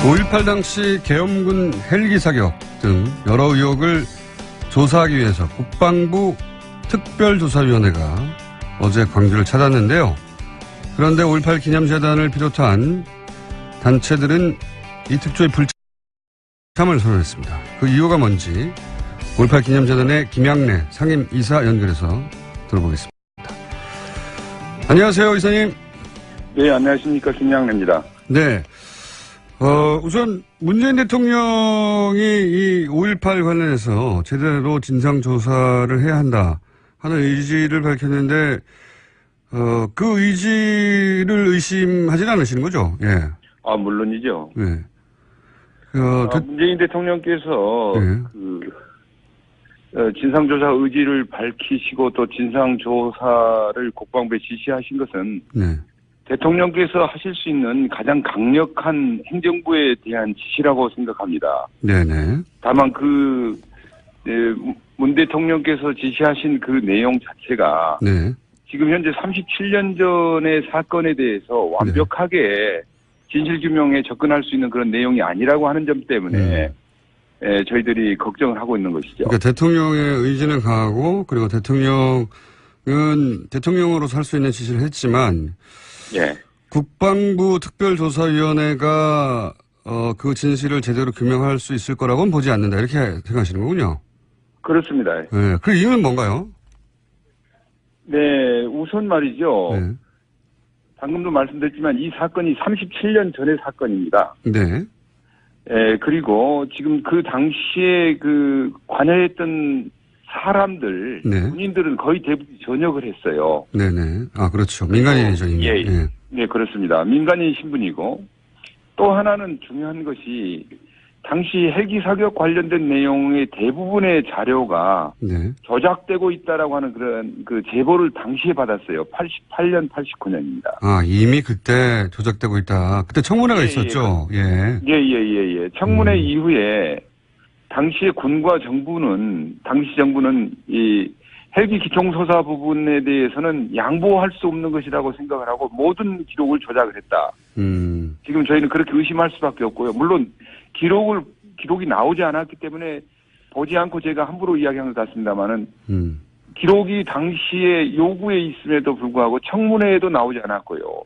[SPEAKER 1] 5.18 당시 계엄군 헬기 사격 등 여러 의혹을 조사하기 위해서 국방부 특별조사위원회가 어제 광주를 찾았는데요. 그런데 5.18 기념재단을 비롯한 단체들은 이 특조의 불참을 선언했습니다. 그 이유가 뭔지 5.18 기념재단의 김양래 상임이사 연결해서 들어보겠습니다. 안녕하세요, 이사님.
[SPEAKER 10] 네, 안녕하십니까. 김양래입니다.
[SPEAKER 1] 네. 우선 문재인 대통령이 이 5.18 관련해서 제대로 진상조사를 해야 한다 하는 의지를 밝혔는데, 그 의지를 의심하지는 않으시는 거죠? 예.
[SPEAKER 10] 아, 물론이죠.
[SPEAKER 1] 네.
[SPEAKER 10] 문재인 대통령께서 진상조사 의지를 밝히시고 또 진상조사를 국방부에 지시하신 것은
[SPEAKER 1] 네.
[SPEAKER 10] 대통령께서 하실 수 있는 가장 강력한 행정부에 대한 지시라고 생각합니다.
[SPEAKER 1] 네네.
[SPEAKER 10] 다만 문 대통령께서 지시하신 그 내용 자체가
[SPEAKER 1] 네.
[SPEAKER 10] 지금 현재 37년 전의 사건에 대해서 완벽하게 진실규명에 접근할 수 있는 그런 내용이 아니라고 하는 점 때문에 저희들이 걱정을 하고 있는 것이죠.
[SPEAKER 1] 그러니까 대통령의 의지는 강하고 그리고 대통령은 대통령으로서 할 수 있는 지시를 했지만
[SPEAKER 10] 예.
[SPEAKER 1] 국방부 특별조사위원회가 그 진실을 제대로 규명할 수 있을 거라고는 보지 않는다 이렇게 생각하시는 거군요.
[SPEAKER 10] 그렇습니다.
[SPEAKER 1] 네. 그 이유는 뭔가요?
[SPEAKER 10] 네, 우선 말이죠.
[SPEAKER 1] 네.
[SPEAKER 10] 방금도 말씀드렸지만 이 사건이 37년 전의 사건입니다.
[SPEAKER 1] 네.
[SPEAKER 10] 그리고 지금 그 당시에 관여했던 사람들,
[SPEAKER 1] 네.
[SPEAKER 10] 군인들은 거의 대부분 전역을 했어요.
[SPEAKER 1] 네네. 아, 그렇죠. 민간인이죠, 이미.
[SPEAKER 10] 예. 네, 그렇습니다. 민간인 신분이고 또 하나는 중요한 것이 당시 헬기 사격 관련된 내용의 대부분의 자료가
[SPEAKER 1] 네.
[SPEAKER 10] 조작되고 있다라고 하는 그런 제보를 당시에 받았어요. 88년, 89년입니다.
[SPEAKER 1] 아, 이미 그때 조작되고 있다. 그때 청문회가 있었죠. 예.
[SPEAKER 10] 예. 청문회 이후에 당시에 군과 당시 정부는 이 헬기 기총소사 부분에 대해서는 양보할 수 없는 것이라고 생각을 하고 모든 기록을 조작을 했다. 지금 저희는 그렇게 의심할 수밖에 없고요. 물론 기록이 나오지 않았기 때문에 보지 않고 제가 함부로 이야기한 것 같습니다만은 기록이 당시에 요구에 있음에도 불구하고 청문회에도 나오지 않았고요.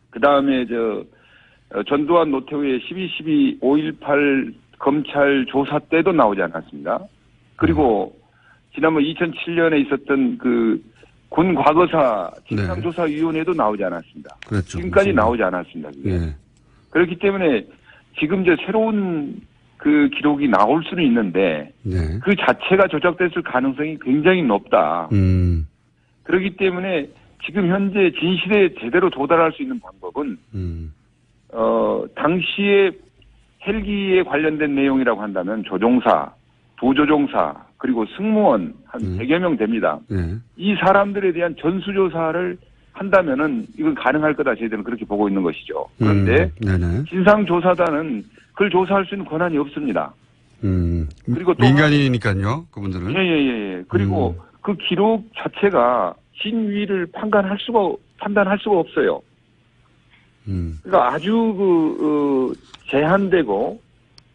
[SPEAKER 10] 그 다음에 전두환 노태우의 12.12 5.18 검찰 조사 때도 나오지 않았습니다. 그리고 지난번 2007년에 있었던 군 과거사 진상조사위원회도 나오지 않았습니다.
[SPEAKER 1] 그렇죠.
[SPEAKER 10] 지금까지 나오지 않았습니다.
[SPEAKER 1] 예.
[SPEAKER 10] 그렇기 때문에 지금 새로운 기록이 나올 수는 있는데
[SPEAKER 1] 네.
[SPEAKER 10] 그 자체가 조작됐을 가능성이 굉장히 높다. 그렇기 때문에 지금 현재 진실에 제대로 도달할 수 있는 방법은 당시에 헬기에 관련된 내용이라고 한다면 조종사, 부조종사, 그리고 승무원 한 100여 명 됩니다.
[SPEAKER 1] 네.
[SPEAKER 10] 이 사람들에 대한 전수조사를 한다면은 이건 가능할 거다 저희들은 그렇게 보고 있는 것이죠. 그런데 진상조사단은 그걸 조사할 수 있는 권한이 없습니다. 그리고 또
[SPEAKER 1] 민간인이니까요, 그분들은.
[SPEAKER 10] 예. 그리고 그 기록 자체가 진위를 판단할 수가 없어요. 그러니까 아주 제한되고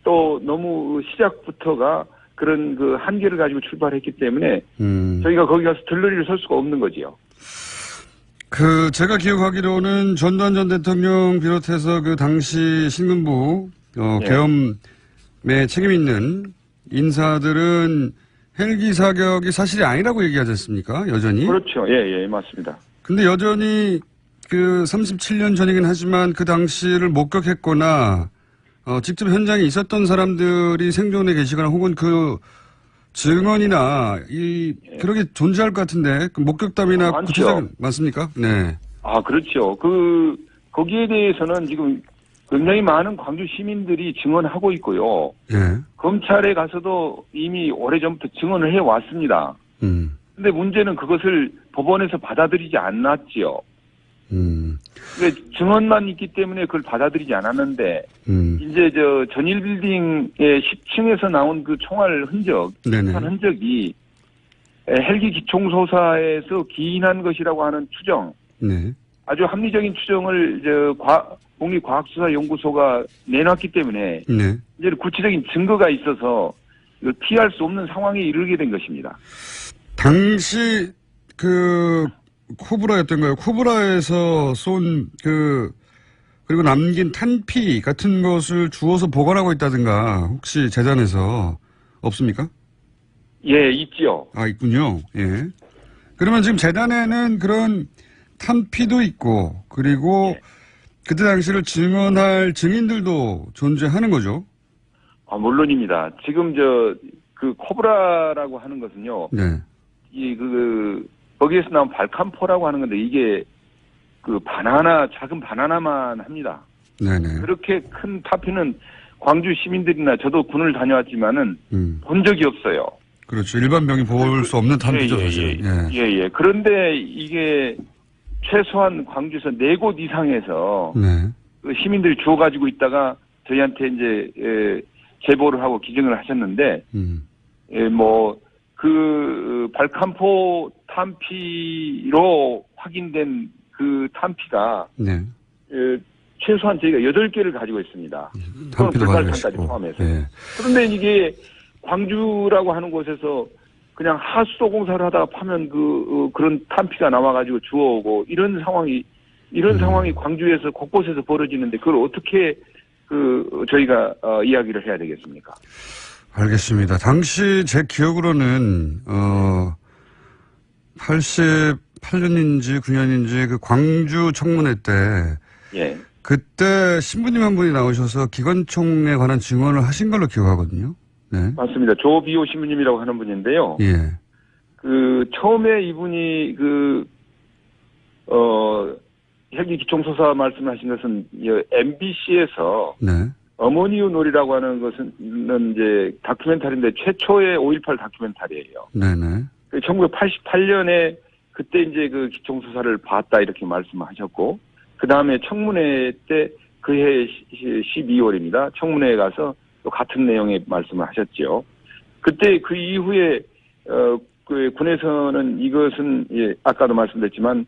[SPEAKER 10] 또 너무 시작부터가 그런 한계를 가지고 출발했기 때문에 저희가 거기 가서 들러리를 설 수가 없는 거지요.
[SPEAKER 1] 제가 기억하기로는 전두환 전 대통령 비롯해서 당시 신군부 계엄에 책임 있는 인사들은 헬기 사격이 사실이 아니라고 얘기하지 않습니까? 여전히.
[SPEAKER 10] 그렇죠. 예, 맞습니다.
[SPEAKER 1] 근데 여전히 37년 전이긴 하지만 그 당시를 목격했거나 직접 현장에 있었던 사람들이 생존해 계시거나 혹은 증언이나 그런 게 존재할 것 같은데 목격담이나 구체적인 맞습니까? 네.
[SPEAKER 10] 아, 그렇죠. 거기에 대해서는 지금 굉장히 많은 광주 시민들이 증언하고 있고요.
[SPEAKER 1] 예.
[SPEAKER 10] 검찰에 가서도 이미 오래전부터 증언을 해 왔습니다. 근데 문제는 그것을 법원에서 받아들이지 않았지요. 근데 증언만 있기 때문에 그걸 받아들이지 않았는데 이제 전일 빌딩의 10층에서 나온 총알 흔적이 헬기 기총소사에서 기인한 것이라고 하는 추정.
[SPEAKER 1] 네.
[SPEAKER 10] 아주 합리적인 추정을 국립과학수사연구소가 내놨기 때문에
[SPEAKER 1] 네.
[SPEAKER 10] 이제 구체적인 증거가 있어서 이걸 피할 수 없는 상황에 이르게 된 것입니다.
[SPEAKER 1] 당시 코브라였던가요? 코브라에서 그리고 남긴 탄피 같은 것을 주워서 보관하고 있다든가 혹시 재단에서 없습니까?
[SPEAKER 10] 예, 있지요.
[SPEAKER 1] 아, 있군요. 예. 그러면 지금 재단에는 그런 탄피도 있고 그리고
[SPEAKER 10] 예.
[SPEAKER 1] 그때 당시를 증언할 증인들도 존재하는 거죠?
[SPEAKER 10] 아, 물론입니다. 지금 코브라라고 하는 것은요.
[SPEAKER 1] 네.
[SPEAKER 10] 거기에서 나온 발칸포라고 하는 건데 이게 작은 바나나만 합니다.
[SPEAKER 1] 네네.
[SPEAKER 10] 그렇게 큰 타피는 광주 시민들이나 저도 군을 다녀왔지만은 본 적이 없어요.
[SPEAKER 1] 그렇죠. 일반 병이 볼 수 없는 탄피죠, 사실은.
[SPEAKER 10] 예. 그런데 이게 최소한 광주에서 4곳 이상에서
[SPEAKER 1] 네.
[SPEAKER 10] 시민들이 주워가지고 있다가 저희한테 이제 제보를 하고 기증을 하셨는데, 발칸포 탄피로 확인된 그 탄피가
[SPEAKER 1] 네.
[SPEAKER 10] 최소한 저희가 8개를 가지고 있습니다.
[SPEAKER 1] 탄피도 가지고
[SPEAKER 10] 불발탄까지
[SPEAKER 1] 있고.
[SPEAKER 10] 포함해서.
[SPEAKER 1] 예.
[SPEAKER 10] 그런데 이게 광주라고 하는 곳에서 그냥 하수도 공사를 하다가 파면 그런 탄피가 나와가지고 주워오고 이런 상황이 광주에서 곳곳에서 벌어지는데 그걸 어떻게 저희가 이야기를 해야 되겠습니까?
[SPEAKER 1] 알겠습니다. 당시 제 기억으로는 88년인지 9년인지 그 광주 청문회 때
[SPEAKER 10] 예.
[SPEAKER 1] 그때 신부님 한 분이 나오셔서 기관총에 관한 증언을 하신 걸로 기억하거든요. 네.
[SPEAKER 10] 맞습니다. 조비오 신부님이라고 하는 분인데요.
[SPEAKER 1] 예.
[SPEAKER 10] 처음에 이분이 헬기 기총소사 말씀하신 것은 MBC에서
[SPEAKER 1] 네.
[SPEAKER 10] 어머니의 놀이라고 하는 것은 이제 다큐멘터리인데 최초의 5.18 다큐멘터리예요.
[SPEAKER 1] 네네.
[SPEAKER 10] 1988년에 그때 이제 그 기총수사를 봤다 이렇게 말씀하셨고 그 다음에 청문회 때 그해 12월입니다. 청문회에 가서 또 같은 내용의 말씀을 하셨죠. 그때 그 이후에 그 군에서는 이것은 아까도 말씀드렸지만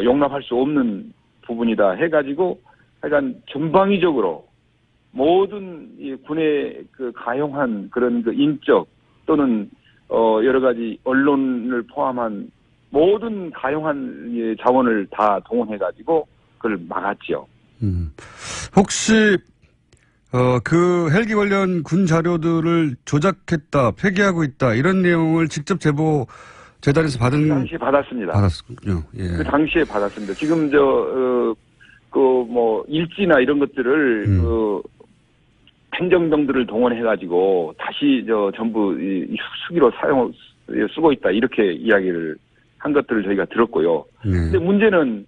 [SPEAKER 10] 용납할 수 없는 부분이다 해가지고 하여간 전방위적으로 모든 군에 가용한 그런 인적 또는 여러 가지 언론을 포함한 모든 가용한 자원을 다 동원해가지고 그걸 막았죠.
[SPEAKER 1] 혹시 그 헬기 관련 군 자료들을 조작했다, 폐기하고 있다 이런 내용을 직접 제보 재단에서 받은
[SPEAKER 10] 그 당시에 받았습니다.
[SPEAKER 1] 받았군요. 예.
[SPEAKER 10] 그 당시에 받았습니다. 지금 일지나 이런 것들을 행정병들을 동원해가지고 다시 전부 수기로 쓰고 있다 이렇게 이야기를 한 것들을 저희가 들었고요. 근데 문제는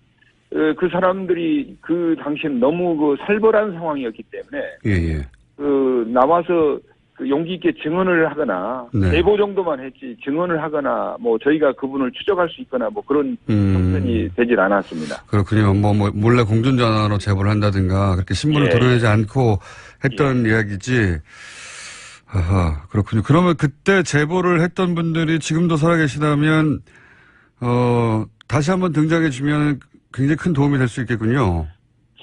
[SPEAKER 10] 그 사람들이 그 당시엔 너무 살벌한 상황이었기 때문에 나와서 용기 있게 증언을 하거나 제보 정도만 했지 증언을 하거나 저희가 그분을 추적할 수 있거나 그런 형편이 되질 않았습니다.
[SPEAKER 1] 그렇군요. 몰래 공중전화로 제보를 한다든가 그렇게 신문을 드러내지 않고 했던 이야기지. 아하, 그렇군요. 그러면 그때 제보를 했던 분들이 지금도 살아계시다면 다시 한번 등장해 주면 굉장히 큰 도움이 될 수 있겠군요.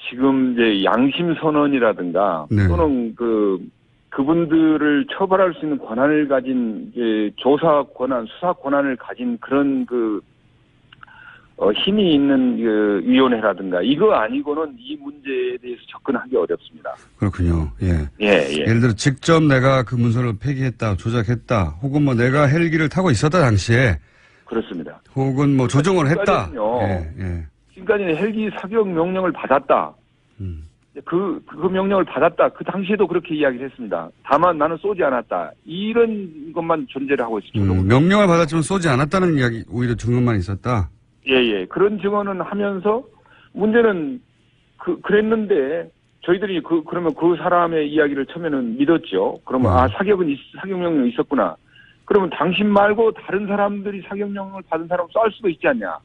[SPEAKER 10] 지금 이제 양심 선언이라든가 또는 그분들을 처벌할 수 있는 권한을 가진 조사 권한, 수사 권한을 가진 그런 힘이 있는 위원회라든가 이거 아니고는 이 문제에 대해서 접근하기 어렵습니다.
[SPEAKER 1] 그렇군요. 예. 예를 들어 직접 내가 그 문서를 폐기했다, 조작했다, 혹은 내가 헬기를 타고 있었다 당시에.
[SPEAKER 10] 그렇습니다.
[SPEAKER 1] 혹은 조정을 했다.
[SPEAKER 10] 지금까지는 헬기 사격 명령을 받았다. 그 명령을 받았다. 그 당시에도 그렇게 이야기를 했습니다. 다만 나는 쏘지 않았다. 이런 것만 존재를 하고 있습니다.
[SPEAKER 1] 명령을 받았지만 쏘지 않았다는 이야기, 오히려 증언만 있었다?
[SPEAKER 10] 예. 그런 증언은 하면서 문제는 그랬는데 저희들이 그러면 그 사람의 이야기를 처음에는 믿었죠. 그러면 사격 명령이 있었구나. 그러면 당신 말고 다른 사람들이 사격 명령을 받은 사람 쏠 수도 있지 않냐.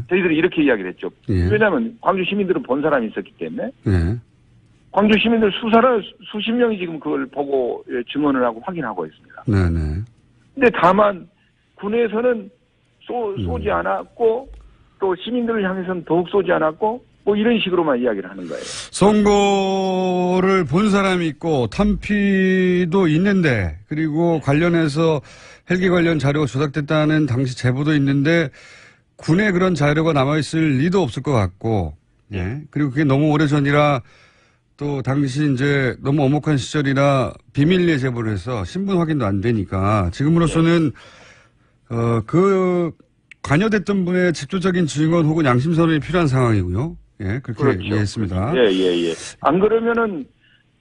[SPEAKER 10] 저희들이 이렇게 이야기를 했죠. 왜냐하면 광주 시민들은 본 사람이 있었기 때문에 광주 시민들 수십 명이 지금 그걸 보고 증언을 하고 확인하고 있습니다. 근데 다만 군에서는 쏘지 않았고 또 시민들을 향해서는 더욱 쏘지 않았고 뭐 이런 식으로만 이야기를 하는 거예요.
[SPEAKER 1] 선거를 본 사람이 있고 탐피도 있는데 그리고 관련해서 헬기 관련 자료가 조작됐다는 당시 제보도 있는데 군에 그런 자료가 남아있을 리도 없을 것 같고 예. 그리고 그게 너무 오래전이라 또 당시 이제 너무 엄혹한 시절이라 비밀리에 제보를 해서 신분 확인도 안 되니까 지금으로서는 그 관여됐던 분의 직접적인 증언 혹은 양심 선언이 필요한 상황이고요. 예, 그렇게
[SPEAKER 10] 그렇죠.
[SPEAKER 1] 이해했습니다.
[SPEAKER 10] 예. 안 그러면은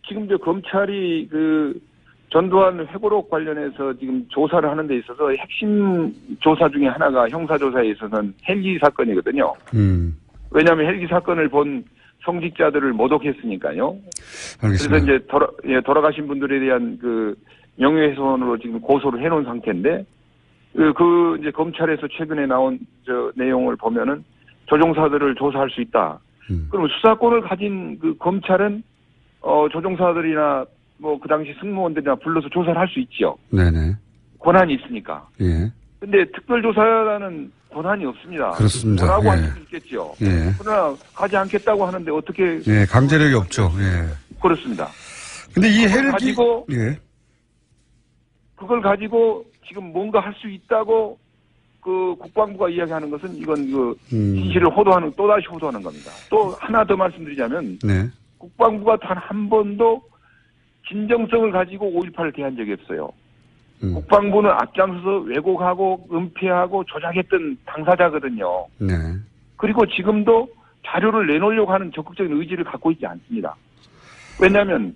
[SPEAKER 10] 지금 저 검찰이 그 전두환 회고록 관련해서 지금 조사를 하는 데 있어서 핵심 조사 중에 하나가 형사조사에 있어서는 헬기 사건이거든요. 왜냐하면 헬기 사건을 본 성직자들을 모독했으니까요.
[SPEAKER 1] 알겠습니다.
[SPEAKER 10] 그래서 이제 돌아가신 분들에 대한 그 명예훼손으로 지금 고소를 해놓은 상태인데 그 이제 검찰에서 최근에 나온 저 내용을 보면은 조종사들을 조사할 수 있다. 그럼 수사권을 가진 그 검찰은 조종사들이나 뭐 그 당시 승무원들이나 불러서 조사를 할 수 있죠.
[SPEAKER 1] 네네.
[SPEAKER 10] 권한이 있으니까.
[SPEAKER 1] 예.
[SPEAKER 10] 근데 특별조사라는 권한이 없습니다.
[SPEAKER 1] 그렇습니다.
[SPEAKER 10] 뭐라고
[SPEAKER 1] 예.
[SPEAKER 10] 할 수도 있겠죠.
[SPEAKER 1] 예.
[SPEAKER 10] 그러나 가지 않겠다고 하는데 어떻게?
[SPEAKER 1] 예, 강제력이 없죠. 예.
[SPEAKER 10] 그렇습니다.
[SPEAKER 1] 근데 이
[SPEAKER 10] 그걸
[SPEAKER 1] 헬기
[SPEAKER 10] 가지고
[SPEAKER 1] 예.
[SPEAKER 10] 그걸 가지고 지금 뭔가 할 수 있다고 그 국방부가 이야기하는 것은 이건 그 진실을 또다시 호도하는 겁니다. 또 하나 더 말씀드리자면
[SPEAKER 1] 네.
[SPEAKER 10] 국방부가 단 한 번도 진정성을 가지고 5.18을 대한 적이 없어요. 국방부는 앞장서서 왜곡하고 은폐하고 조작했던 당사자거든요.
[SPEAKER 1] 네.
[SPEAKER 10] 그리고 지금도 자료를 내놓으려고 하는 적극적인 의지를 갖고 있지 않습니다. 왜냐하면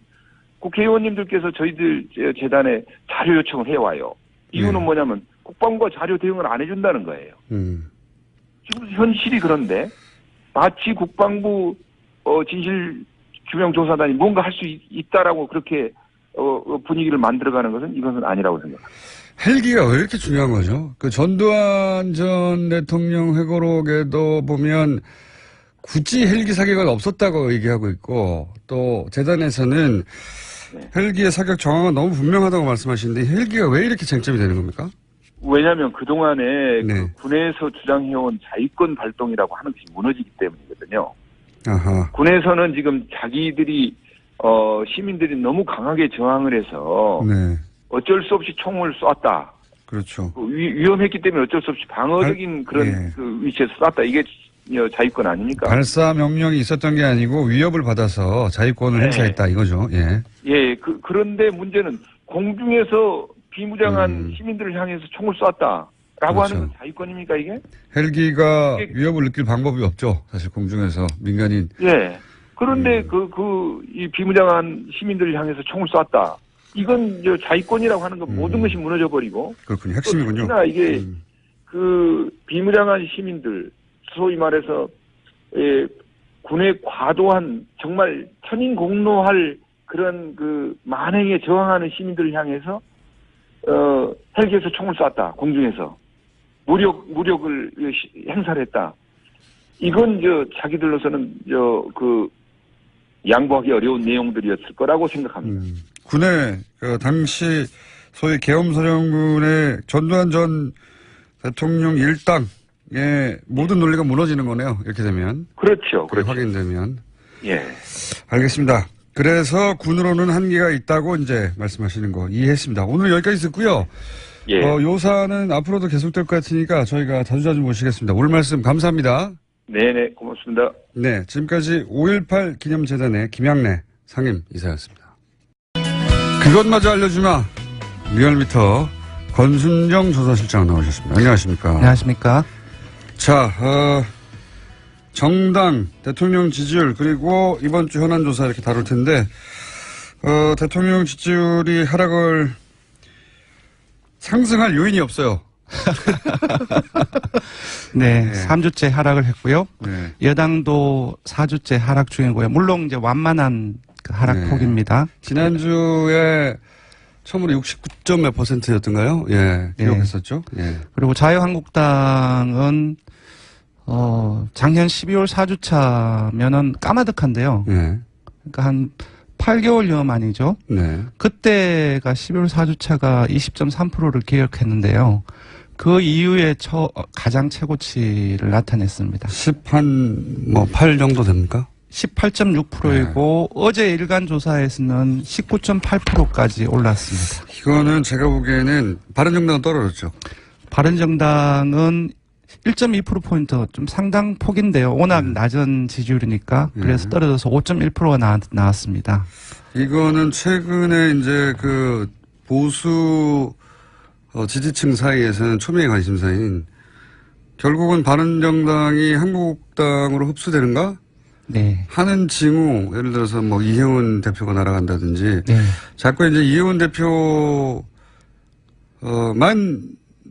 [SPEAKER 10] 국회의원님들께서 저희들 재단에 자료 요청을 해와요. 이유는 뭐냐면 국방부가 자료 대응을 안 해준다는 거예요. 지금 현실이 그런데 마치 국방부 진실규명조사단이 뭔가 할 수 있다라고 그렇게 분위기를 만들어가는 것은 이것은 아니라고 생각합니다.
[SPEAKER 1] 헬기가 왜 이렇게 중요한 거죠? 그 전두환 전 대통령 회고록에도 보면 굳이 헬기 사격은 없었다고 얘기하고 있고 또 재단에서는 헬기의 사격 정황은 너무 분명하다고 말씀하시는데 헬기가 왜 이렇게 쟁점이 되는 겁니까?
[SPEAKER 10] 왜냐하면 그동안에 그 군에서 주장해온 자위권 발동이라고 하는 것이 무너지기 때문이거든요.
[SPEAKER 1] 아하.
[SPEAKER 10] 군에서는 지금 자기들이 시민들이 너무 강하게 저항을 해서 어쩔 수 없이 총을 쐈다.
[SPEAKER 1] 그렇죠.
[SPEAKER 10] 위험했기 때문에 어쩔 수 없이 방어적인 그런 그 위치에서 쐈다. 이게 자위권 아닙니까?
[SPEAKER 1] 발사 명령이 있었던 게 아니고 위협을 받아서 자위권을 행사했다 이거죠. 예.
[SPEAKER 10] 예. 그런데 문제는 공중에서 비무장한 시민들을 향해서 총을 쐈다라고
[SPEAKER 1] 그렇죠.
[SPEAKER 10] 하는 건 자위권입니까 이게?
[SPEAKER 1] 헬기가 위협을 느낄 방법이 없죠. 사실 공중에서 민간인.
[SPEAKER 10] 예. 그런데 이 비무장한 시민들을 향해서 총을 쐈다. 이건 자위권이라고 하는 건 모든 것이 무너져 버리고.
[SPEAKER 1] 그렇군요. 핵심이군요.
[SPEAKER 10] 특히나 이게 그 비무장한 시민들, 소위 말해서 군의 과도한 정말 천인공노할 그런 그 만행에 저항하는 시민들을 향해서 헬기에서 총을 쐈다. 공중에서 무력을 행사를 했다. 이건 자기들로서는 그 양보하기 어려운 내용들이었을 거라고 생각합니다.
[SPEAKER 1] 군의 당시 소위 계엄사령군의 전두환 전 대통령 일당의 모든 논리가 무너지는 거네요. 이렇게 되면.
[SPEAKER 10] 그렇죠.
[SPEAKER 1] 확인되면.
[SPEAKER 10] 예.
[SPEAKER 1] 알겠습니다. 그래서 군으로는 한계가 있다고 이제 말씀하시는 거 이해했습니다. 오늘 여기까지 듣고요.
[SPEAKER 10] 예.
[SPEAKER 1] 요사는 앞으로도 계속될 것 같으니까 저희가 자주자주 모시겠습니다. 오늘 말씀 감사합니다.
[SPEAKER 10] 네네, 고맙습니다.
[SPEAKER 1] 네, 지금까지 5.18 기념재단의 김양래 상임이사였습니다. 그것마저 알려주마 리얼미터 권순정 조사실장 나오셨습니다. 안녕하십니까?
[SPEAKER 11] 안녕하십니까?
[SPEAKER 1] 자, 정당, 대통령 지지율, 그리고 이번 주 현안 조사 이렇게 다룰 텐데, 대통령 지지율이 하락을 상승할 요인이 없어요.
[SPEAKER 11] 네, 3주째 하락을 했고요.
[SPEAKER 1] 네.
[SPEAKER 11] 여당도 4주째 하락 중이고요. 물론 이제 완만한 그 하락 폭입니다.
[SPEAKER 1] 지난주에 처음으로 69몇 %였던가요? 예, 기록했었죠. 예.
[SPEAKER 11] 그리고 자유한국당은 작년 12월 4주차면은 까마득한데요. 그러니까 한 8개월여 만이죠. 그때가 12월 4주차가 20.3%를 기록했는데요. 그 이후에 가장 최고치를 나타냈습니다.
[SPEAKER 1] 8 정도 됩니까?
[SPEAKER 11] 18.6%이고 어제 일간 조사에서는 19.8%까지 올랐습니다.
[SPEAKER 1] 이거는 제가 보기에는 바른정당은 떨어졌죠.
[SPEAKER 11] 바른정당은 1.2%포인트 좀 상당 폭인데요. 워낙 낮은 지지율이니까 그래서 떨어져서 5.1%가 나왔습니다.
[SPEAKER 1] 이거는 최근에 이제 그 보수 지지층 사이에서는 초미의 관심사인 결국은 바른정당이 한국당으로 흡수되는가?
[SPEAKER 11] 네.
[SPEAKER 1] 하는 징후, 예를 들어서 뭐 이혜원 대표가 날아간다든지,
[SPEAKER 11] 네.
[SPEAKER 1] 자꾸 이제 이혜원 대표, 만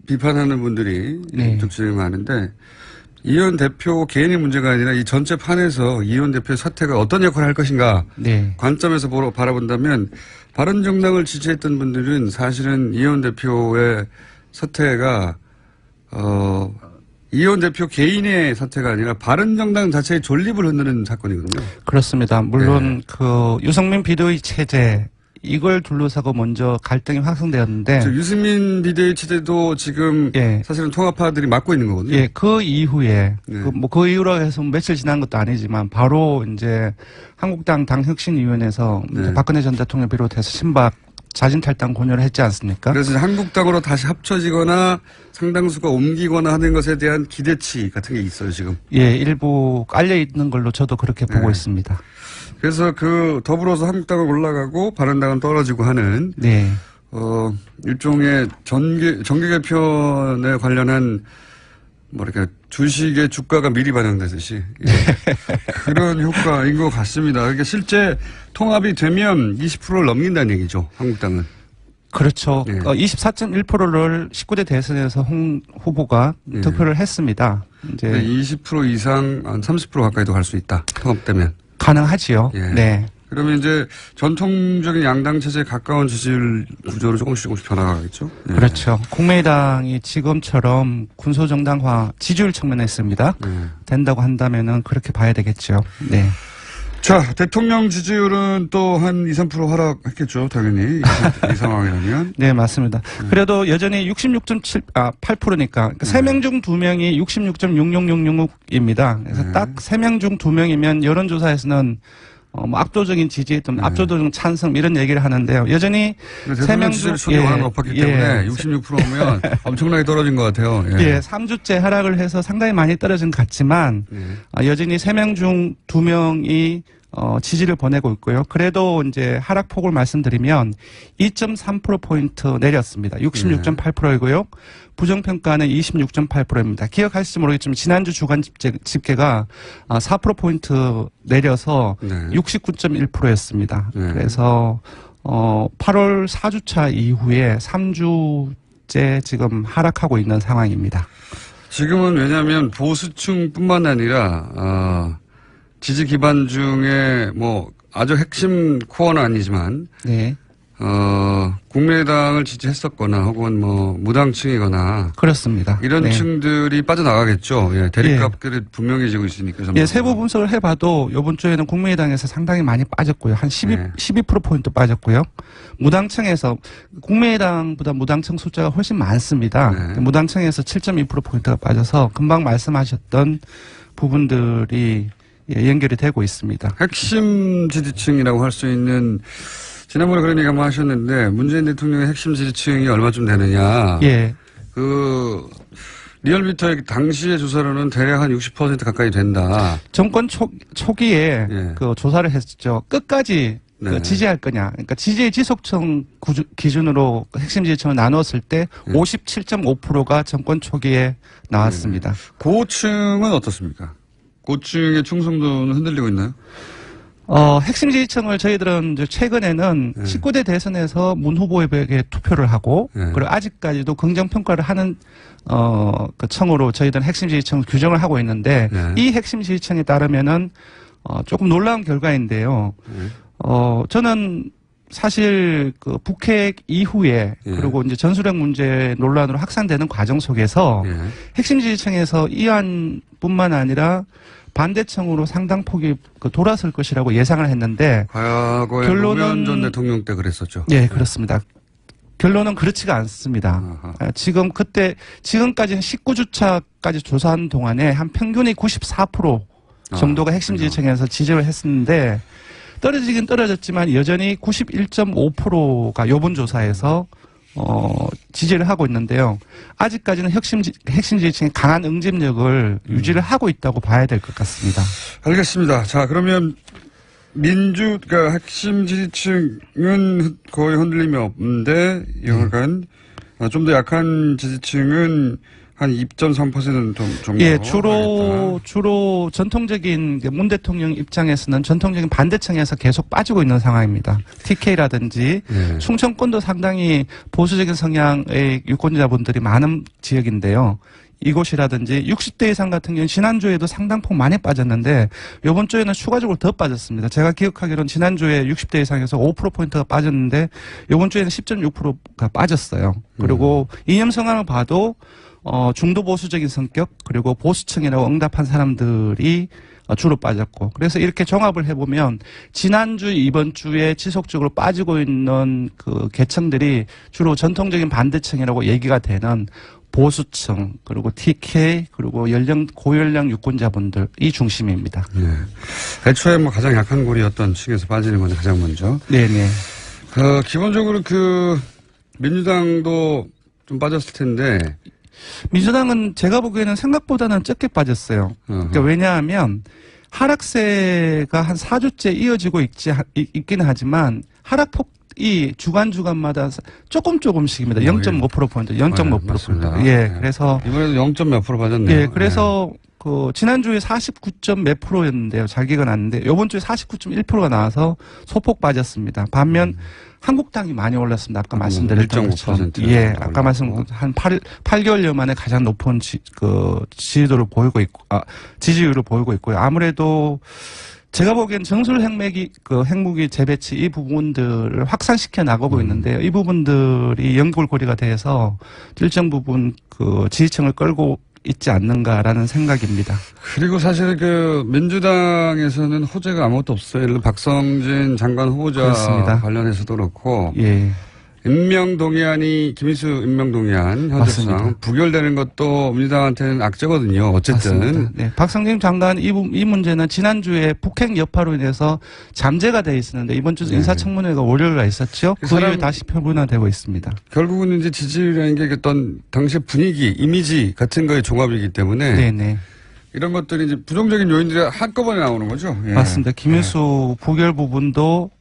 [SPEAKER 1] 비판하는 분들이
[SPEAKER 11] 네.
[SPEAKER 1] 적절히 많은데, 이혜원 대표 개인의 문제가 아니라 이 전체 판에서 이혜원 대표의 사태가 어떤 역할을 할 것인가,
[SPEAKER 11] 네.
[SPEAKER 1] 관점에서 바라본다면, 바른정당을 지지했던 분들은 사실은 이혜원 대표의 사태가, 이혜원 대표 개인의 사태가 아니라 바른정당 자체의 존립을 흔드는 사건이거든요.
[SPEAKER 11] 그렇습니다. 물론 그 유승민 비대위 체제 이걸 둘러싸고 먼저 갈등이 확산되었는데
[SPEAKER 1] 유승민 비대위 체제도 지금 사실은 통합파들이 맡고 있는 거거든요.
[SPEAKER 11] 예, 그 이후에 그 이후로 해서 며칠 지난 것도 아니지만 바로 이제 한국당 당혁신위원회에서 이제 박근혜 전 대통령 비롯해서 신박 자진 탈당 권유를 했지 않습니까?
[SPEAKER 1] 그래서 한국당으로 다시 합쳐지거나 상당수가 옮기거나 하는 것에 대한 기대치 같은 게 있어요, 지금.
[SPEAKER 11] 예, 일부 깔려 있는 걸로 저도 그렇게 보고 있습니다.
[SPEAKER 1] 그래서 그 더불어서 한국당은 올라가고 바른당은 떨어지고 하는 일종의 정계 개편에 관련한 뭐랄까 주식의 주가가 미리 반영되듯이 그런 효과인 것 같습니다. 그러니까 실제 통합이 되면 20%를 넘긴다는 얘기죠. 한국당은.
[SPEAKER 11] 그렇죠. 24.1%를 19대 대선에서 홍 후보가 득표를 했습니다. 이제
[SPEAKER 1] 20% 이상 한 30% 가까이도 갈 수 있다. 통합되면.
[SPEAKER 11] 가능하지요. 네.
[SPEAKER 1] 그러면 이제 전통적인 양당 체제에 가까운 지지율 구조로 조금씩 변화가겠죠.
[SPEAKER 11] 그렇죠. 국민의당이 지금처럼 군소정당화 지지율 측면에 된다고 한다면은 그렇게 봐야 되겠죠. 네.
[SPEAKER 1] 자, 대통령 지지율은 또 한 2, 3% 하락했겠죠. 당연히. 이 상황이라면.
[SPEAKER 11] 네, 맞습니다. 그래도 여전히 8%니까. 3명 중 2명이 66.66666입니다. 그래서 딱 3명 중 2명이면 여론조사에서는 압도적인 지지 또는 압도적인 찬성 이런 얘기를 하는데요. 여전히 3명 중
[SPEAKER 1] 수준이 워낙 높았기 때문에 66%면 엄청나게 떨어진 것 같아요.
[SPEAKER 11] 3주째 하락을 해서 상당히 많이 떨어진 것 같지만 여전히 3명 중 2명이 지지를 보내고 있고요. 그래도 이제 하락폭을 말씀드리면 2.3%포인트 내렸습니다. 66.8%이고요. 부정평가는 26.8%입니다. 기억하실지 모르겠지만 지난주 주간 집계가 4%포인트 내려서 69.1%였습니다. 그래서 8월 4주차 이후에 3주째 지금 하락하고 있는 상황입니다.
[SPEAKER 1] 지금은 왜냐하면 보수층뿐만 아니라 지지 기반 중에 뭐 아주 핵심 코어는 아니지만 국민의당을 지지했었거나 혹은 뭐 무당층이거나
[SPEAKER 11] 그렇습니다.
[SPEAKER 1] 이런 층들이 빠져나가겠죠. 대립각들이 분명해지고 있으니까.
[SPEAKER 11] 세부 분석을 해봐도 이번 주에는 국민의당에서 상당히 많이 빠졌고요. 한 12%포인트 빠졌고요. 무당층에서 국민의당보다 무당층 숫자가 훨씬 많습니다. 무당층에서 7.2%포인트가 빠져서 금방 말씀하셨던 부분들이 연결이 되고 있습니다.
[SPEAKER 1] 핵심 지지층이라고 할 수 있는 지난번에 그런 얘기 한번 하셨는데 문재인 대통령의 핵심 지지층이 얼마쯤 되느냐. 그 리얼미터의 당시의 조사로는 대략 한 60% 가까이 된다.
[SPEAKER 11] 정권 초기에 그 조사를 했죠. 끝까지 지지할 거냐. 그러니까 지지의 지속층 기준으로 핵심 지지층을 나눴을 때 57.5%가 정권 초기에 나왔습니다.
[SPEAKER 1] 고층은 어떻습니까? 고층의 충성도는 흔들리고 있나요?
[SPEAKER 11] 핵심 지지층을 저희들은 이제 최근에는 19대 대선에서 문 후보에게 투표를 하고 그리고 아직까지도 긍정평가를 하는 그 층으로 저희들은 핵심 지지층을 규정을 하고 있는데 이 핵심 지지층에 따르면은 조금 놀라운 결과인데요. 저는 사실 그 북핵 이후에 그리고 이제 전술핵 문제 논란으로 확산되는 과정 속에서 핵심 지지층에서 이안뿐만 아니라 반대층으로 상당 폭이 돌아설 것이라고 예상을 했는데
[SPEAKER 1] 과거에 노무현 전 대통령 때 그랬었죠.
[SPEAKER 11] 네, 그렇습니다. 결론은 그렇지가 않습니다. 지금까지 19주차까지 조사한 동안에 한 평균이 94% 정도가 핵심 지지층에서 지지를 했었는데 떨어지긴 떨어졌지만 여전히 91.5%가 요번 조사에서 지지를 하고 있는데요. 아직까지는 핵심 지지층의 강한 응집력을 유지를 하고 있다고 봐야 될 것 같습니다.
[SPEAKER 1] 알겠습니다. 자, 그러면 그러니까 핵심 지지층은 거의 흔들림이 없는데, 여하간 좀 더 약한 지지층은 한 2.3% 정도.
[SPEAKER 11] 예, 주로 전통적인 문 대통령 입장에서는 전통적인 반대층에서 계속 빠지고 있는 상황입니다. TK라든지 충청권도 상당히 보수적인 성향의 유권자분들이 많은 지역인데요. 이곳이라든지 60대 이상 같은 경우는 지난주에도 상당폭 많이 빠졌는데 이번 주에는 추가적으로 더 빠졌습니다. 제가 기억하기로는 지난주에 60대 이상에서 5%포인트가 빠졌는데 이번 주에는 10.6%가 빠졌어요. 그리고 이념 성향을 봐도 중도 보수적인 성격 그리고 보수층이라고 응답한 사람들이 주로 빠졌고 그래서 이렇게 종합을 해보면 지난주 이번 주에 지속적으로 빠지고 있는 그 계층들이 주로 전통적인 반대층이라고 얘기가 되는 보수층 그리고 TK 그리고 고연령 유권자분들이 중심입니다.
[SPEAKER 1] 네. 애초에 뭐 가장 약한 고리였던 층에서 빠지는 건데 가장 먼저.
[SPEAKER 11] 네네.
[SPEAKER 1] 기본적으로 민주당도 좀 빠졌을 텐데.
[SPEAKER 11] 민주당은 제가 보기에는 생각보다는 적게 빠졌어요. 그러니까 왜냐하면 하락세가 한 4주째 이어지고 있기는 하지만 하락폭이 주간마다 조금씩입니다. 0.5%포인트, 0.5%포인트. 예, 그래서.
[SPEAKER 1] 이번에도 0. 몇 프로 빠졌네요.
[SPEAKER 11] 예, 그래서 지난주에 49점 몇 프로였는데요. 잘기가 났는데, 요번 주에 49.1%가 나와서 소폭 빠졌습니다. 반면, 한국당이 많이 올랐습니다. 아까 말씀드렸던 것처럼. 예, 아까 한 8개월여 만에 가장 높은 지지율을 보이고 있고요. 아무래도 제가 보기엔 정술 핵무기 재배치 이 부분들을 확산시켜 나가고 있는데요. 이 부분들이 연결고리가 돼서 일정 부분 지지층을 끌고 있지 않는가라는 생각입니다.
[SPEAKER 1] 그리고 사실 민주당에서는 호재가 아무것도 없어요. 예를 들어 박성진 장관 후보자
[SPEAKER 11] 그렇습니다.
[SPEAKER 1] 관련해서도 그렇고.
[SPEAKER 11] 예.
[SPEAKER 1] 김인수 임명동의안 현재상 부결되는 것도 민주당한테는 악재거든요. 어쨌든.
[SPEAKER 11] 맞습니다. 네. 박성진 장관 이 문제는 지난주에 북핵 여파로 인해서 잠재가 돼 있었는데 이번 주 인사청문회가 월요일에 있었죠. 그 이후에 다시 표본화되고 있습니다.
[SPEAKER 1] 결국은 이제 지지율이라는 게 어떤 당시 분위기, 이미지 같은 거의 종합이기 때문에.
[SPEAKER 11] 네네.
[SPEAKER 1] 이런 것들이 이제 부정적인 요인들이 한꺼번에 나오는 거죠. 예.
[SPEAKER 11] 맞습니다. 김인수 부결 부분도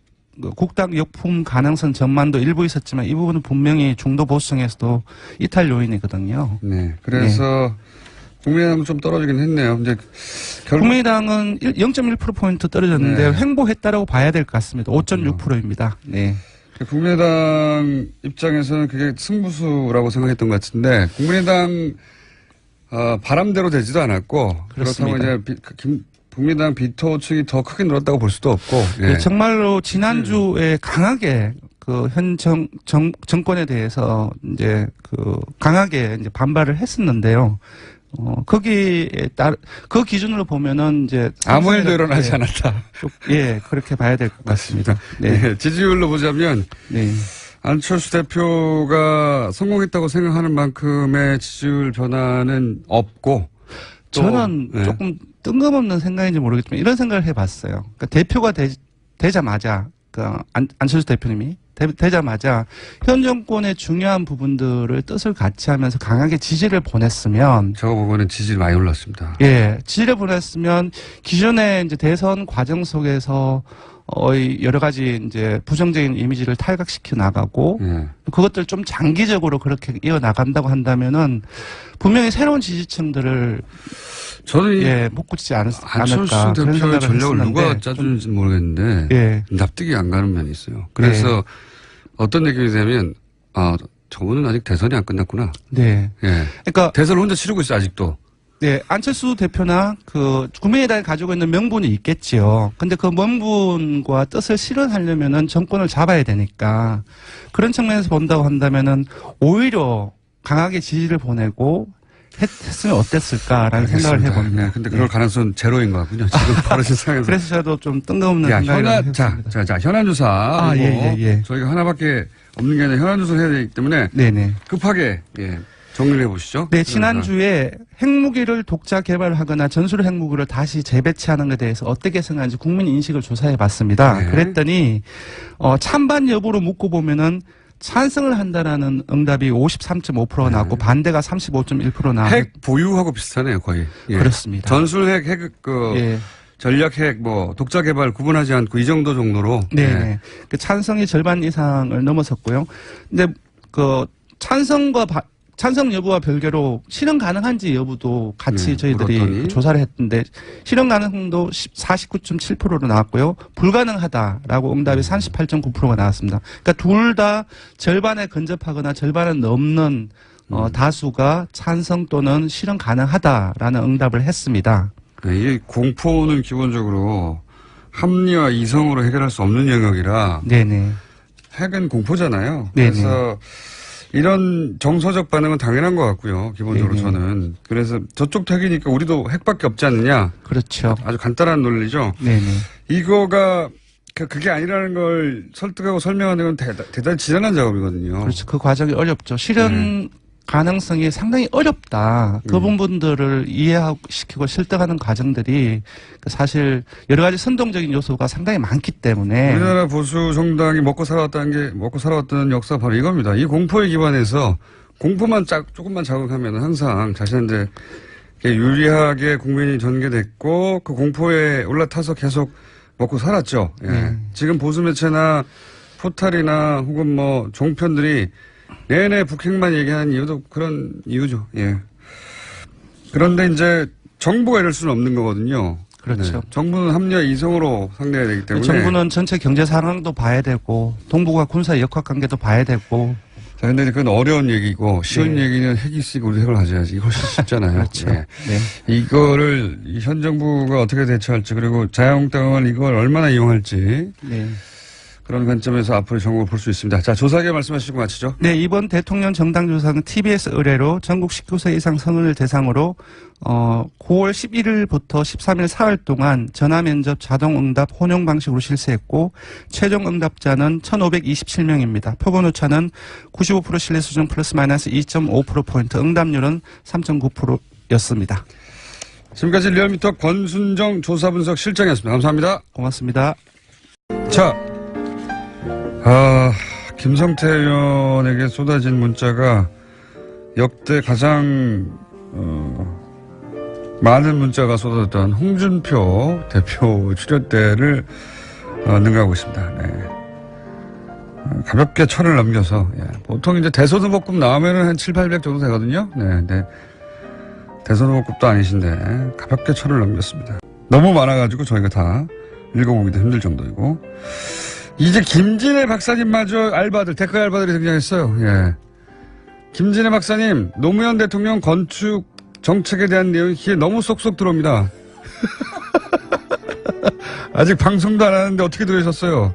[SPEAKER 11] 국당 역풍 가능성 전망도 일부 있었지만 이 부분은 분명히 중도 보수층에서도 이탈 요인이거든요.
[SPEAKER 1] 네. 그래서 국민의당은 좀 떨어지긴 했네요. 이제
[SPEAKER 11] 국민의당은 0.1%포인트 떨어졌는데 횡보했다라고 봐야 될 것 같습니다. 5.6%입니다. 네.
[SPEAKER 1] 국민의당 입장에서는 그게 승부수라고 생각했던 것 같은데 국민의당 바람대로 되지도 않았고
[SPEAKER 11] 그렇습니다.
[SPEAKER 1] 그렇다고 이제 국민의당 비토층이 더 크게 늘었다고 볼 수도 없고.
[SPEAKER 11] 예. 정말로 지난주에 강하게 현 정권에 대해서 이제 강하게 이제 반발을 했었는데요. 거기에 그 기준으로 보면은 이제
[SPEAKER 1] 아무 일도 일어나지 않았다.
[SPEAKER 11] 예, 그렇게 봐야 될 것 같습니다. 네.
[SPEAKER 1] 네. 지지율로 보자면 안철수 대표가 성공했다고 생각하는 만큼의 지지율 변화는 없고.
[SPEAKER 11] 저는 조금 뜬금없는 생각인지 모르겠지만 이런 생각을 해봤어요. 그러니까 대표가 되자마자 안철수 대표님이 되자마자 현 정권의 중요한 부분들을 뜻을 같이 하면서 강하게 지지를 보냈으면
[SPEAKER 1] 저거 보고는 지지율 많이 올랐습니다.
[SPEAKER 11] 예, 지지를 보냈으면 기존의 이제 대선 과정 속에서 여러 가지 이제 부정적인 이미지를 탈각시켜 나가고 그것들 좀 장기적으로 그렇게 이어 나간다고 한다면은 분명히 새로운 지지층들을
[SPEAKER 1] 저는
[SPEAKER 11] 묶지 않을까.
[SPEAKER 1] 안철수 대표의 전략을 누가 짜주는지 모르겠는데 납득이 안 가는 면이 있어요. 그래서 어떤 느낌이 되면 저분은 아직 대선이 안 끝났구나.
[SPEAKER 11] 네. 그러니까
[SPEAKER 1] 대선을 혼자 치르고 있어 아직도.
[SPEAKER 11] 네, 안철수 대표나 국민의당이 가지고 있는 명분이 있겠지요. 근데 그 명분과 뜻을 실현하려면은 정권을 잡아야 되니까 그런 측면에서 본다고 한다면은 오히려 강하게 지지를 보내고 했으면 어땠을까라는 생각을 해봅니다.
[SPEAKER 1] 네, 근데 그럴 가능성은 제로인 것 같군요. 지금 벌어진 상황에서.
[SPEAKER 11] 그래서 저도 좀 뜬금없는 생각을 했습니다.
[SPEAKER 1] 현안 조사. 저희가 하나밖에 없는 게 아니라 현안 조사를 해야 되기 때문에
[SPEAKER 11] 네네.
[SPEAKER 1] 급하게 정리를 해보시죠.
[SPEAKER 11] 네, 지난주에 핵무기를 독자 개발하거나 전술 핵무기를 다시 재배치하는 것에 대해서 어떻게 생각하는지 국민 인식을 조사해 봤습니다.
[SPEAKER 1] 네.
[SPEAKER 11] 그랬더니 찬반 여부로 묻고 보면은 찬성을 한다라는 응답이 53.5%가 나왔고 반대가 35.1% 나왔고
[SPEAKER 1] 핵 보유하고 비슷하네요, 거의.
[SPEAKER 11] 그렇습니다.
[SPEAKER 1] 전술 핵 전략 핵 독자 개발 구분하지 않고 이 정도로.
[SPEAKER 11] 네. 그 찬성이 절반 이상을 넘어섰고요. 근데 그 찬성 여부와 별개로 실현 가능한지 여부도 같이 저희들이
[SPEAKER 1] 물었더니.
[SPEAKER 11] 조사를 했는데 실현 가능성도 49.7%로 나왔고요. 불가능하다라고 응답이 38.9%가 나왔습니다. 그러니까 둘 다 절반에 근접하거나 절반은 넘는 다수가 찬성 또는 실현 가능하다라는 응답을 했습니다.
[SPEAKER 1] 네, 이 공포는 기본적으로 합리와 이성으로 해결할 수 없는 영역이라
[SPEAKER 11] 네네.
[SPEAKER 1] 핵은 공포잖아요.
[SPEAKER 11] 네네.
[SPEAKER 1] 그래서 이런 정서적 반응은 당연한 것 같고요. 기본적으로
[SPEAKER 11] 네네.
[SPEAKER 1] 저는. 그래서 저쪽 핵이니까 우리도 핵밖에 없지 않느냐.
[SPEAKER 11] 그렇죠.
[SPEAKER 1] 아주 간단한 논리죠.
[SPEAKER 11] 네네.
[SPEAKER 1] 이거가 그게 아니라는 걸 설득하고 설명하는 건 대단히 지난한 작업이거든요.
[SPEAKER 11] 그렇죠. 그 과정이 어렵죠. 실현 가능성이 상당히 어렵다. 그 부분들을 이해시키고 설득하는 과정들이 사실 여러 가지 선동적인 요소가 상당히 많기 때문에
[SPEAKER 1] 우리나라 보수 정당이 먹고 살아왔던 역사 바로 이겁니다. 이 공포에 기반해서 공포만 조금만 자극하면 항상 자신한테 유리하게 국민이 전개됐고 그 공포에 올라타서 계속 먹고 살았죠. 지금 보수 매체나 포탈이나 혹은 종편들이 내내 북핵만 얘기하는 이유도 그런 이유죠. 그런데 이제 정부가 이럴 수는 없는 거거든요.
[SPEAKER 11] 그렇죠.
[SPEAKER 1] 정부는 합리와 이성으로 상대해야 되기 때문에.
[SPEAKER 11] 정부는 전체 경제 상황도 봐야 되고 동북아 군사 역학 관계도 봐야 되고.
[SPEAKER 1] 자, 근데 그건 어려운 얘기고 쉬운 얘기는 핵이 있으니까 우리 핵을 가져야지. 이거 훨씬 쉽잖아요.
[SPEAKER 11] 그렇죠. 네.
[SPEAKER 1] 이거를 현 정부가 어떻게 대처할지 그리고 자유한국당은 이걸 얼마나 이용할지. 그런 관점에서 앞으로 정보를 볼 수 있습니다. 자, 조사하게 말씀하시고 마치죠.
[SPEAKER 11] 네, 이번 대통령 정당 조사는 TBS 의뢰로 전국 19세 이상 성인을 대상으로 9월 11일부터 13일 사흘 동안 전화면접 자동응답 혼용 방식으로 실시했고 최종 응답자는 1,527명입니다. 표본 오차는 95% 신뢰 수준 플러스 마이너스 2.5%포인트, 응답률은 3.9%였습니다.
[SPEAKER 1] 지금까지 리얼미터 권순정 조사분석 실장이었습니다. 감사합니다.
[SPEAKER 11] 고맙습니다.
[SPEAKER 1] 자, 김성태 의원에게 쏟아진 문자가 역대 가장 많은 문자가 쏟아졌던 홍준표 대표 출연 때를 능가하고 있습니다. 가볍게 1,000을 넘겨서 보통 이제 대선 후보급 나오면은 한 700, 800 정도 되거든요. 네. 대선 후보급도 아니신데 가볍게 1,000을 넘겼습니다. 너무 많아가지고 저희가 다 읽어보기도 힘들 정도이고. 이제 김진애 박사님마저 댓글 알바들이 등장했어요. 김진애 박사님, 노무현 대통령 건축 정책에 대한 내용이 귀에 너무 쏙쏙 들어옵니다. 아직 방송도 안 하는데 어떻게 들으셨어요?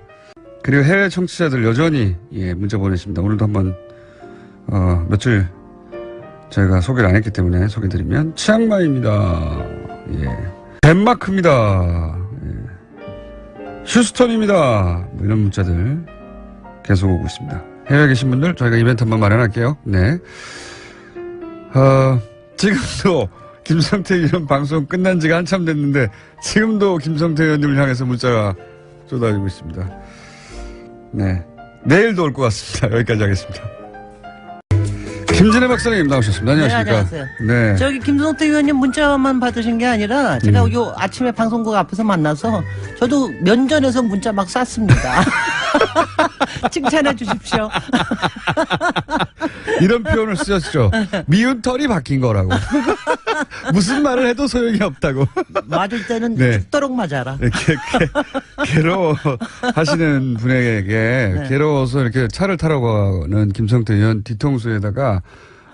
[SPEAKER 1] 그리고 해외 청취자들 여전히 문자 보내십니다. 오늘도 한번 며칠 저희가 소개를 안 했기 때문에 소개드리면 치앙마이입니다. 덴마크입니다. 휴스턴입니다. 이런 문자들 계속 오고 있습니다. 해외에 계신 분들 저희가 이벤트 한번 마련할게요. 네. 지금도 김성태 의원 방송 끝난 지가 한참 됐는데 지금도 김성태 의원님을 향해서 문자가 쏟아지고 있습니다. 네. 내일도 올 것 같습니다. 여기까지 하겠습니다. 김진애 박사님 나오셨습니다. 안녕하십니까.
[SPEAKER 12] 네, 안녕하세요.
[SPEAKER 1] 네.
[SPEAKER 12] 저기 김성태 의원님 문자만 받으신 게 아니라 제가 요 아침에 방송국 앞에서 만나서 저도 면전에서 문자 막 쐈습니다. 칭찬해 주십시오.
[SPEAKER 1] 이런 표현을 쓰셨죠. 미운 털이 바뀐 거라고. 무슨 말을 해도 소용이 없다고.
[SPEAKER 12] 맞을 때는 죽도록 맞아라.
[SPEAKER 1] 괴로워 하시는 분에게 괴로워서 이렇게 차를 타라고 하는 김성태 의원 뒤통수에다가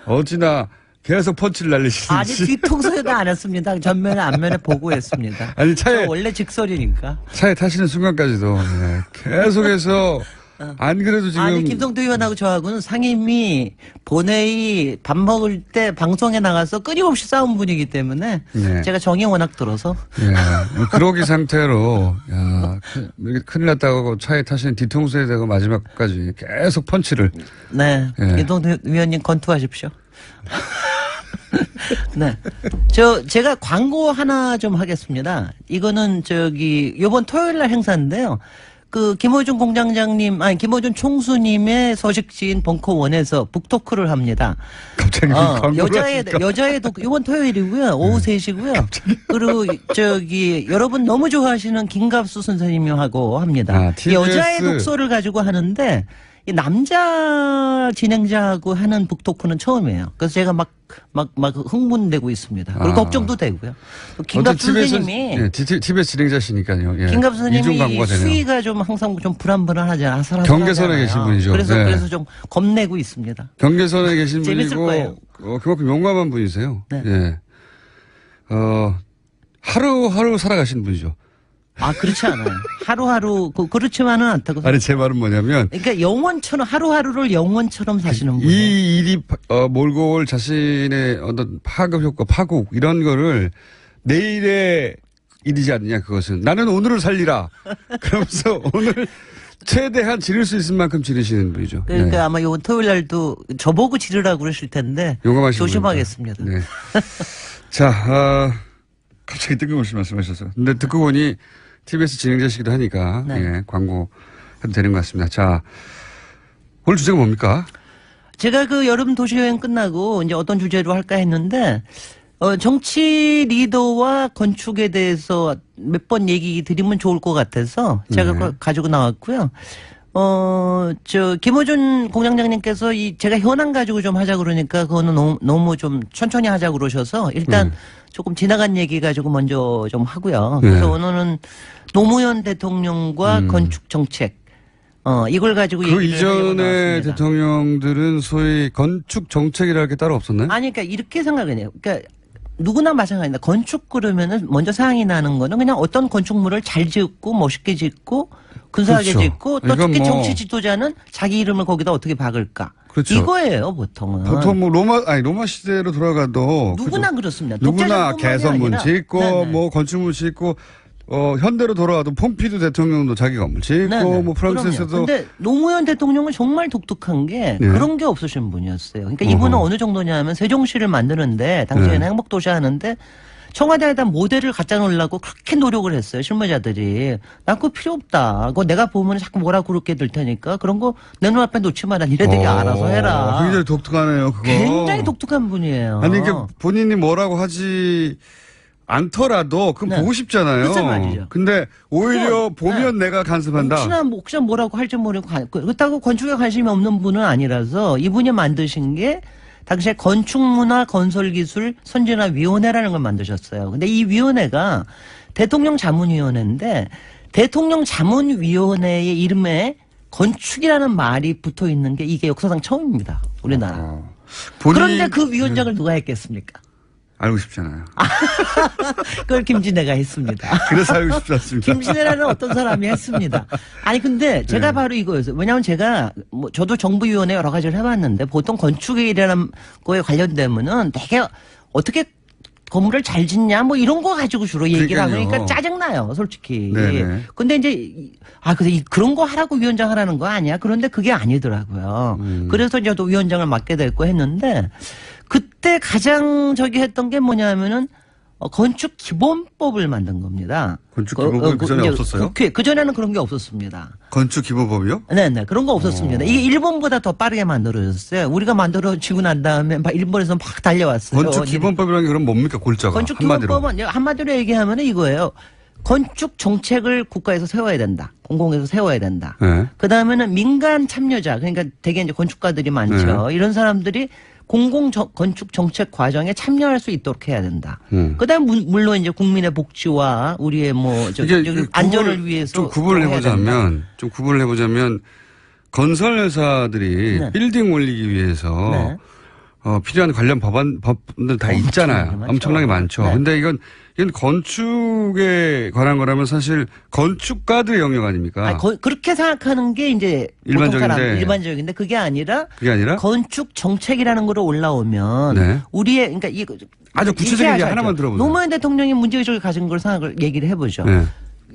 [SPEAKER 1] 어찌나 계속 펀치를 날리시는지.
[SPEAKER 12] 아니 뒤통수에도 안 했습니다. 전면에 앞면에 보고 했습니다.
[SPEAKER 1] 아니 차에
[SPEAKER 12] 원래 직설이니까.
[SPEAKER 1] 차에 타시는 순간까지도 계속해서 안 그래도 지금.
[SPEAKER 12] 아니, 김성태 의원하고 저하고는 상임위, 본회의, 밥 먹을 때 방송에 나가서 끊임없이 싸운 분이기 때문에
[SPEAKER 1] 네.
[SPEAKER 12] 제가 정이 워낙 들어서.
[SPEAKER 1] 예. 그러기 상태로, 야, 큰일 났다고 차에 타시는 뒤통수에 대고 마지막까지 계속 펀치를.
[SPEAKER 12] 네.
[SPEAKER 1] 예.
[SPEAKER 12] 김성태 의원님 건투하십시오. 네. 제가 광고 하나 좀 하겠습니다. 이거는 요번 토요일 날 행사인데요. 김호준 공장장님, 김호준 총수님의 서식지인 벙커원에서 북토크를 합니다.
[SPEAKER 1] 갑자기
[SPEAKER 12] 여자의 이번 토요일이고요. 오후 3시고요. 그리고 여러분 너무 좋아하시는 김갑수 선생님하고 합니다. 여자의 독서를 가지고 하는데 이 남자 진행자하고 하는 북토크는 처음이에요. 그래서 제가 막 흥분되고 있습니다. 그리고 걱정도 되고요. 김갑수 선생님이
[SPEAKER 1] TBS 진행자시니까요. 예.
[SPEAKER 12] 김갑수 선생님이 수위가 좀 항상 좀 불안불안하잖아요.
[SPEAKER 1] 경계선에 계신 분이죠.
[SPEAKER 12] 그래서 좀 겁내고 있습니다.
[SPEAKER 1] 경계선에 계신
[SPEAKER 12] 재밌을
[SPEAKER 1] 분이고
[SPEAKER 12] 거예요.
[SPEAKER 1] 그만큼 용감한 분이세요.
[SPEAKER 12] 네.
[SPEAKER 1] 예. 하루하루 살아가시는 분이죠.
[SPEAKER 12] 그렇지 않아요. 하루하루 그렇지만은 않다고.
[SPEAKER 1] 아니 제 말은 뭐냐면.
[SPEAKER 12] 그러니까 영원처럼 하루하루를 영원처럼 사시는 분.
[SPEAKER 1] 이 일이 몰고 올 자신의 어떤 파급 효과, 파국 이런 거를 내일의 일이지 않느냐 그것은. 나는 오늘을 살리라. 그러면서 오늘 최대한 지를 수 있을 만큼 지르시는 분이죠.
[SPEAKER 12] 그러니까
[SPEAKER 1] 네.
[SPEAKER 12] 아마 이번 토요일 날도 저보고 지르라고 그러실 텐데 조심하겠습니다.
[SPEAKER 1] 네. 자, 갑자기 뜬금없이 말씀하셔서. 근데 듣고 보니 TBS 진행자시기도 하니까
[SPEAKER 12] 네.
[SPEAKER 1] 예, 광고 해도 되는 것 같습니다. 자, 오늘 주제가 뭡니까?
[SPEAKER 12] 제가 여름 도시여행 끝나고 이제 어떤 주제로 할까 했는데 정치 리더와 건축에 대해서 몇 번 얘기 드리면 좋을 것 같아서 제가 가지고 나왔고요. 김호준 공장장님께서 제가 현안 가지고 좀 하자 그러니까 그거는 너무 좀 천천히 하자 그러셔서 일단 조금 지나간 얘기 가지고 먼저 좀 하고요. 그래서 오늘은 노무현 대통령과 건축 정책, 이걸 가지고
[SPEAKER 1] 그 이전의 대통령들은 소위 건축 정책이랄 게 따로 없었나요?
[SPEAKER 12] 아니, 그러니까 이렇게 생각해요. 그러니까 누구나 마찬가지입니다. 건축 그러면은 먼저 생각이 나는 거는 그냥 어떤 건축물을 잘 짓고 멋있게 짓고 근사하게
[SPEAKER 1] 그렇죠.
[SPEAKER 12] 짓고 또 특히 정치 지도자는 자기 이름을 거기다 어떻게 박을까.
[SPEAKER 1] 그렇죠.
[SPEAKER 12] 이거예요, 보통은.
[SPEAKER 1] 보통 로마 시대로 돌아가도
[SPEAKER 12] 누구나 그렇습니다.
[SPEAKER 1] 누구나 개선문 짓고
[SPEAKER 12] 네네.
[SPEAKER 1] 뭐 건축물 짓고 현대로 돌아가도 폼피두 대통령도 자기 건물 짓고
[SPEAKER 12] 네네.
[SPEAKER 1] 뭐 프랑스에서도.
[SPEAKER 12] 근데 노무현 대통령은 정말 독특한 게 그런 게 없으신 분이었어요. 그러니까 이분은 어느 정도냐면 세종시를 만드는데 당시에는 행복도시 하는데 청와대에다 모델을 갖다 놓으려고 그렇게 노력을 했어요. 실무자들이. 나 그거 필요 없다. 그거 내가 보면 자꾸 뭐라 그렇게 될 테니까 그런 거 내 눈앞에 놓지 마라. 니네들이 알아서 해라.
[SPEAKER 1] 굉장히 독특하네요. 그거.
[SPEAKER 12] 굉장히 독특한 분이에요.
[SPEAKER 1] 아니 이게 본인이 뭐라고 하지 않더라도 그건 보고 싶잖아요.
[SPEAKER 12] 글쎄 말이죠.
[SPEAKER 1] 근데 오히려 보면 내가 간섭한다.
[SPEAKER 12] 혹시나 뭐라고 할지 모르고 그렇다고 건축에 관심이 없는 분은 아니라서 이분이 만드신 게 당시에 건축문화 건설기술 선진화위원회라는 걸 만드셨어요. 근데 이 위원회가 대통령 자문위원회인데 대통령 자문위원회의 이름에 건축이라는 말이 붙어 있는 게 이게 역사상 처음입니다. 우리나라. 그런데 그 위원장을 누가 했겠습니까?
[SPEAKER 1] 알고 싶잖아요.
[SPEAKER 12] 그걸 김진애가 했습니다.
[SPEAKER 1] 그래서 알고 싶지 않습니다.
[SPEAKER 12] 김진애라는 어떤 사람이 했습니다. 아니 근데 제가 바로 이거였어요. 왜냐하면 제가 저도 정부위원회 여러 가지를 해봤는데 보통 건축에 일하는 거에 관련되면은 되게 어떻게 건물을 잘 짓냐 뭐 이런 거 가지고 주로 얘기를 하니까 짜증나요, 솔직히.
[SPEAKER 1] 네네.
[SPEAKER 12] 근데 이제 그래서 그런 거 하라고 위원장 하라는 거 아니야? 그런데 그게 아니더라고요. 그래서 저도 위원장을 맡게 됐고 했는데 그때 가장 했던 게 뭐냐면은 건축 기본법을 만든 겁니다.
[SPEAKER 1] 건축 기본법이 그전에 없었어요?
[SPEAKER 12] 그전에는 그런 게 없었습니다.
[SPEAKER 1] 건축 기본법이요?
[SPEAKER 12] 네네. 그런 거 없었습니다. 이게 일본보다 더 빠르게 만들어졌어요. 우리가 만들어지고 난 다음에 막 일본에서 막 달려왔어요.
[SPEAKER 1] 건축 기본법이라는 게 그럼 뭡니까? 골자가.
[SPEAKER 12] 건축
[SPEAKER 1] 한마디로.
[SPEAKER 12] 기본법은 한마디로 얘기하면 이거예요. 건축 정책을 국가에서 세워야 된다. 공공에서 세워야 된다.
[SPEAKER 1] 네.
[SPEAKER 12] 그 다음에는 민간 참여자, 그러니까 되게 이제 건축가들이 많죠. 이런 사람들이 건축 정책 과정에 참여할 수 있도록 해야 된다. 그다음 물론 이제 국민의 복지와 우리의 안전을 위해서
[SPEAKER 1] 좀 구분을 해보자면 건설 회사들이 빌딩 올리기 위해서 필요한 관련 법안들 다 있잖아요. 엄청나게 많죠.
[SPEAKER 12] 네.
[SPEAKER 1] 근데 이건 건축에 관한 거라면 사실 건축가들의 영역 아닙니까?
[SPEAKER 12] 아니, 그렇게 생각하는 게 이제 보통 사람
[SPEAKER 1] 일반적인데.
[SPEAKER 12] 일반적인데 그게 아니라
[SPEAKER 1] 그게
[SPEAKER 12] 건축 정책이라는 거로 올라오면
[SPEAKER 1] 네.
[SPEAKER 12] 우리의 그러니까
[SPEAKER 1] 아주 구체적인 얘기 하나만 들어보세요.
[SPEAKER 12] 노무현 대통령이 문제의식을 가진 걸 생각을 얘기를 해보죠.
[SPEAKER 1] 네.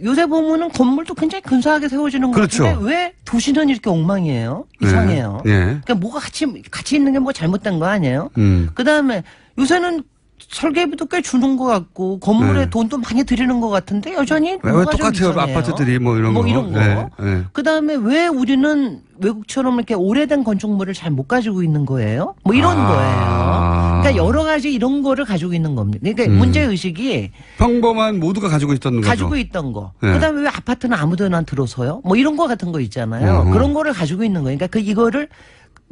[SPEAKER 12] 요새 보면은 건물도 굉장히 근사하게 세워지는 거
[SPEAKER 1] 그렇죠.
[SPEAKER 12] 같은데 왜 도시는 이렇게 엉망이에요? 이상해요.
[SPEAKER 1] 네. 네.
[SPEAKER 12] 그러니까 뭐가 같이 있는 게 뭐 잘못된 거 아니에요? 그다음에 요새는 설계비도 꽤 주는 것 같고 건물에
[SPEAKER 1] 네.
[SPEAKER 12] 돈도 많이 들이는 것 같은데 여전히
[SPEAKER 1] 왜
[SPEAKER 12] 뭐가 좀
[SPEAKER 1] 똑같아요?
[SPEAKER 12] 이상해요.
[SPEAKER 1] 아파트들이 뭐 이런 거.
[SPEAKER 12] 이런 거.
[SPEAKER 1] 네. 네.
[SPEAKER 12] 그다음에 왜 우리는 외국처럼 이렇게 오래된 건축물을 잘 못 가지고 있는 거예요? 뭐 이런 거예요. 그러니까 여러 가지 이런 거를 가지고 있는 겁니다. 그러니까 문제 의식이
[SPEAKER 1] 평범한 모두가 가지고 있던 거죠.
[SPEAKER 12] 가지고 있던 거.
[SPEAKER 1] 네.
[SPEAKER 12] 그다음에 왜 아파트는 아무데나 들어서요? 뭐 이런 거 같은 거 있잖아요. 그런 거를 가지고 있는 거예요. 그러니까 이거를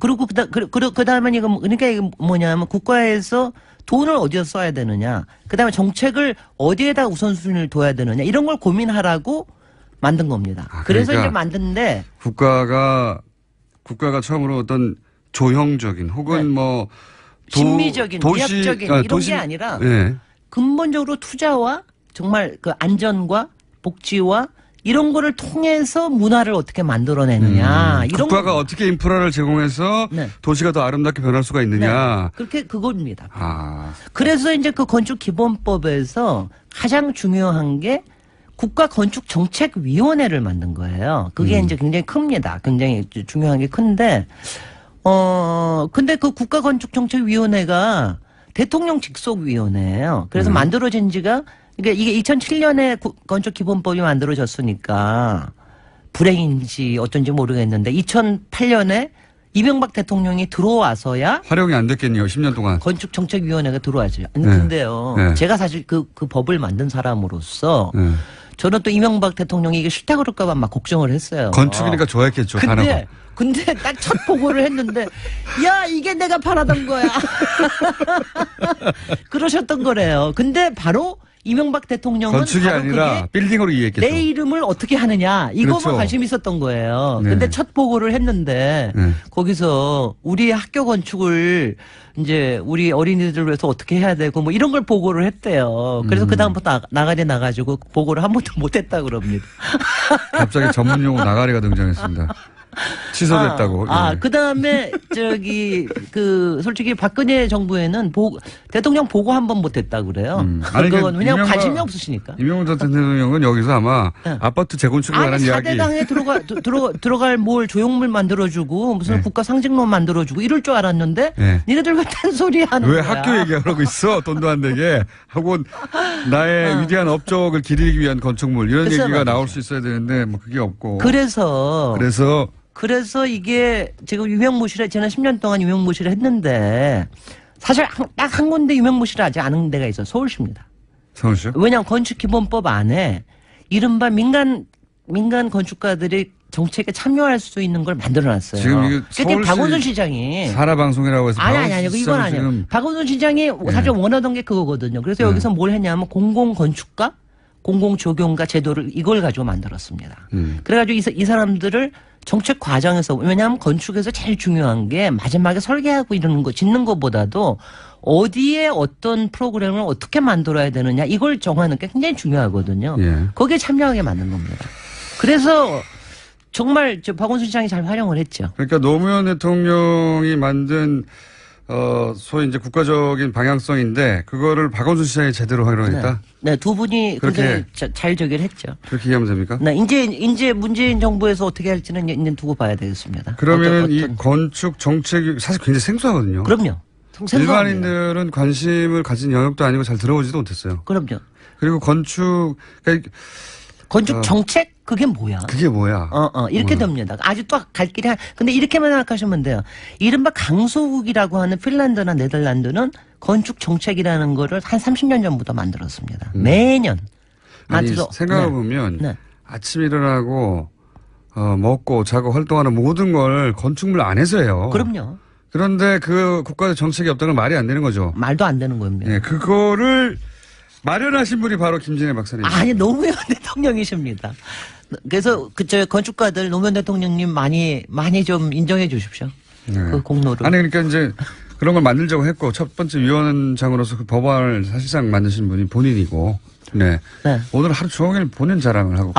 [SPEAKER 12] 그리고 그다음에 이거 그러니까 이거 뭐냐면 국가에서 돈을 어디서 써야 되느냐. 그다음에 정책을 어디에다 우선순위를 둬야 되느냐. 이런 걸 고민하라고 만든 겁니다. 그래서
[SPEAKER 1] 그러니까
[SPEAKER 12] 이제 만드는데
[SPEAKER 1] 국가가 처음으로 어떤 조형적인 혹은 뭐
[SPEAKER 12] 심미적인, 위압적인 이런 게 아니라
[SPEAKER 1] 네.
[SPEAKER 12] 근본적으로 투자와 정말 그 안전과 복지와 이런 거를 통해서 문화를 어떻게 만들어내느냐. 이런
[SPEAKER 1] 국가가 어떻게 인프라를 제공해서
[SPEAKER 12] 네.
[SPEAKER 1] 도시가 더 아름답게 변할 수가 있느냐.
[SPEAKER 12] 그렇게 그겁니다.
[SPEAKER 1] 아.
[SPEAKER 12] 그래서 이제 그 건축기본법에서 가장 중요한 게 국가건축정책위원회를 만든 거예요. 그게 이제 굉장히 큽니다. 굉장히 중요한 게 큰데, 근데 그 국가건축정책위원회가 대통령 직속위원회예요. 그래서 만들어진 지가, 그러니까 이게 2007년에 건축기본법이 만들어졌으니까 불행인지 어쩐지 모르겠는데 2008년에 이명박 대통령이 들어와서야
[SPEAKER 1] 활용이 안 됐겠네요. 10년 동안.
[SPEAKER 12] 건축정책위원회가 들어와죠. 근데요.
[SPEAKER 1] 네.
[SPEAKER 12] 제가 사실 그 법을 만든 사람으로서 저는 또 이명박 대통령이 이게 싫다 그럴까봐 막 걱정을 했어요.
[SPEAKER 1] 건축이니까 좋아했겠죠. 단어가.
[SPEAKER 12] 근데 딱 첫 보고를 했는데 야 이게 내가 바라던 거야. 그러셨던 거래요. 근데 바로 이명박 대통령은
[SPEAKER 1] 건축이
[SPEAKER 12] 바로
[SPEAKER 1] 아니라
[SPEAKER 12] 그게
[SPEAKER 1] 빌딩으로 이해했겠죠.
[SPEAKER 12] 내 이름을 어떻게 하느냐 이거만
[SPEAKER 1] 그렇죠.
[SPEAKER 12] 관심 있었던 거예요.
[SPEAKER 1] 네.
[SPEAKER 12] 근데 첫 보고를 했는데 거기서 우리 학교 건축을 이제 우리 어린이들을 위해서 어떻게 해야 되고 뭐 이런 걸 보고를 했대요. 그래서 그 다음부터 나가리 나가지고 보고를 한 번도 못했다 그럽니다.
[SPEAKER 1] 갑자기 전문 용어 나가리가 등장했습니다. 취소됐다고.
[SPEAKER 12] 그 다음에 솔직히 박근혜 정부에는 대통령 보고 한 번 못했다 그래요. 그건 왜냐면 관심이 없으시니까.
[SPEAKER 1] 이명박 대통령은 여기서 아마 아파트 재건축에 관한 이야기.
[SPEAKER 12] 4대강에 들어갈 뭘 조형물 만들어주고 무슨 국가 상징로 만들어주고 이럴 줄 알았는데 니네들 왜 딴소리 하는
[SPEAKER 1] 왜
[SPEAKER 12] 거야.
[SPEAKER 1] 학교 얘기하고 있어? 돈도 안 되게 하고 나의 위대한 업적을 기리기 위한 건축물 이런 얘기가
[SPEAKER 12] 말이죠.
[SPEAKER 1] 나올 수 있어야 되는데 뭐 그게 없고.
[SPEAKER 12] 그래서 이게 지금 유명무실에 저는 10년 동안 유명무실을 했는데 사실 딱 한 군데 유명무실을 하지 않은 데가 있어요. 서울시입니다.
[SPEAKER 1] 서울시요?
[SPEAKER 12] 왜냐하면 건축기본법 안에 이른바 민간 건축가들이 정책에 참여할 수 있는 걸 만들어놨어요.
[SPEAKER 1] 지금 이게 서울시
[SPEAKER 12] 박원순 시장이
[SPEAKER 1] 산하방송이라고 해서
[SPEAKER 12] 아니 이건 아니에요. 박원순 시장이 사실 원하던 게 그거거든요. 그래서 여기서 뭘 했냐면 공공건축가, 공공조경가 제도를 이걸 가지고 만들었습니다. 그래가지고 이 사람들을 정책 과정에서 왜냐하면 건축에서 제일 중요한 게 마지막에 설계하고 이러는 거 짓는 것보다도 어디에 어떤 프로그램을 어떻게 만들어야 되느냐 이걸 정하는 게 굉장히 중요하거든요. 거기에 참여하게 만든 겁니다. 그래서 정말 박원순 시장이 잘 활용을 했죠.
[SPEAKER 1] 그러니까 노무현 대통령이 만든 소위 이제 국가적인 방향성인데 그거를 박원순 시장이 제대로 활용했다.
[SPEAKER 12] 네, 두 분이 굉장히 잘 저기를 했죠.
[SPEAKER 1] 그렇게 이해하면 됩니까?
[SPEAKER 12] 네, 이제 문재인 정부에서 어떻게 할지는 이제 두고 봐야 되겠습니다.
[SPEAKER 1] 그러면 이 건축 정책이 사실 굉장히 생소하거든요.
[SPEAKER 12] 그럼요.
[SPEAKER 1] 일반인들은 관심을 가진 영역도 아니고 잘 들어보지도 못했어요.
[SPEAKER 12] 그럼요.
[SPEAKER 1] 그리고 건축
[SPEAKER 12] 정책 그게 뭐야?
[SPEAKER 1] 그게 뭐야?
[SPEAKER 12] 이렇게 됩니다. 아주 또 갈 길이 근데 이렇게만 생각하시면 돼요. 이른바 강소국이라고 하는 핀란드나 네덜란드는 건축 정책이라는 거를 한 30년 전부터 만들었습니다. 매년.
[SPEAKER 1] 아니, 생각해보면 아침 일어나고 먹고 자고 활동하는 모든 걸 건축물 안에서 해요.
[SPEAKER 12] 그럼요.
[SPEAKER 1] 그런데 그 국가의 정책이 없다는 건 말이 안 되는 거죠.
[SPEAKER 12] 말도 안 되는 겁니다.
[SPEAKER 1] 네, 그거를 마련하신 분이 바로 김진애 박사님.
[SPEAKER 12] 아니, 노무현 대통령이십니다. 그래서 건축가들 노무현 대통령님 많이 좀 인정해 주십시오. 그 공로를.
[SPEAKER 1] 아니 그러니까 이제 그런 걸 만들자고 했고 첫 번째 위원장으로서 그 법안을 사실상 만드신 분이 본인이고 네.
[SPEAKER 12] 네.
[SPEAKER 1] 오늘 하루 종일 본인 자랑을 하고.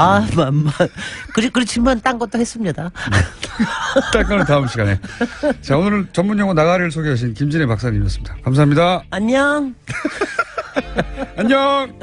[SPEAKER 12] 그렇지만 딴 것도 했습니다.
[SPEAKER 1] 딴 거는 다음 시간에. 자, 오늘 전문 용어 나가리를 소개하신 김진애 박사님이었습니다. 감사합니다.
[SPEAKER 12] 안녕.
[SPEAKER 1] 안녕.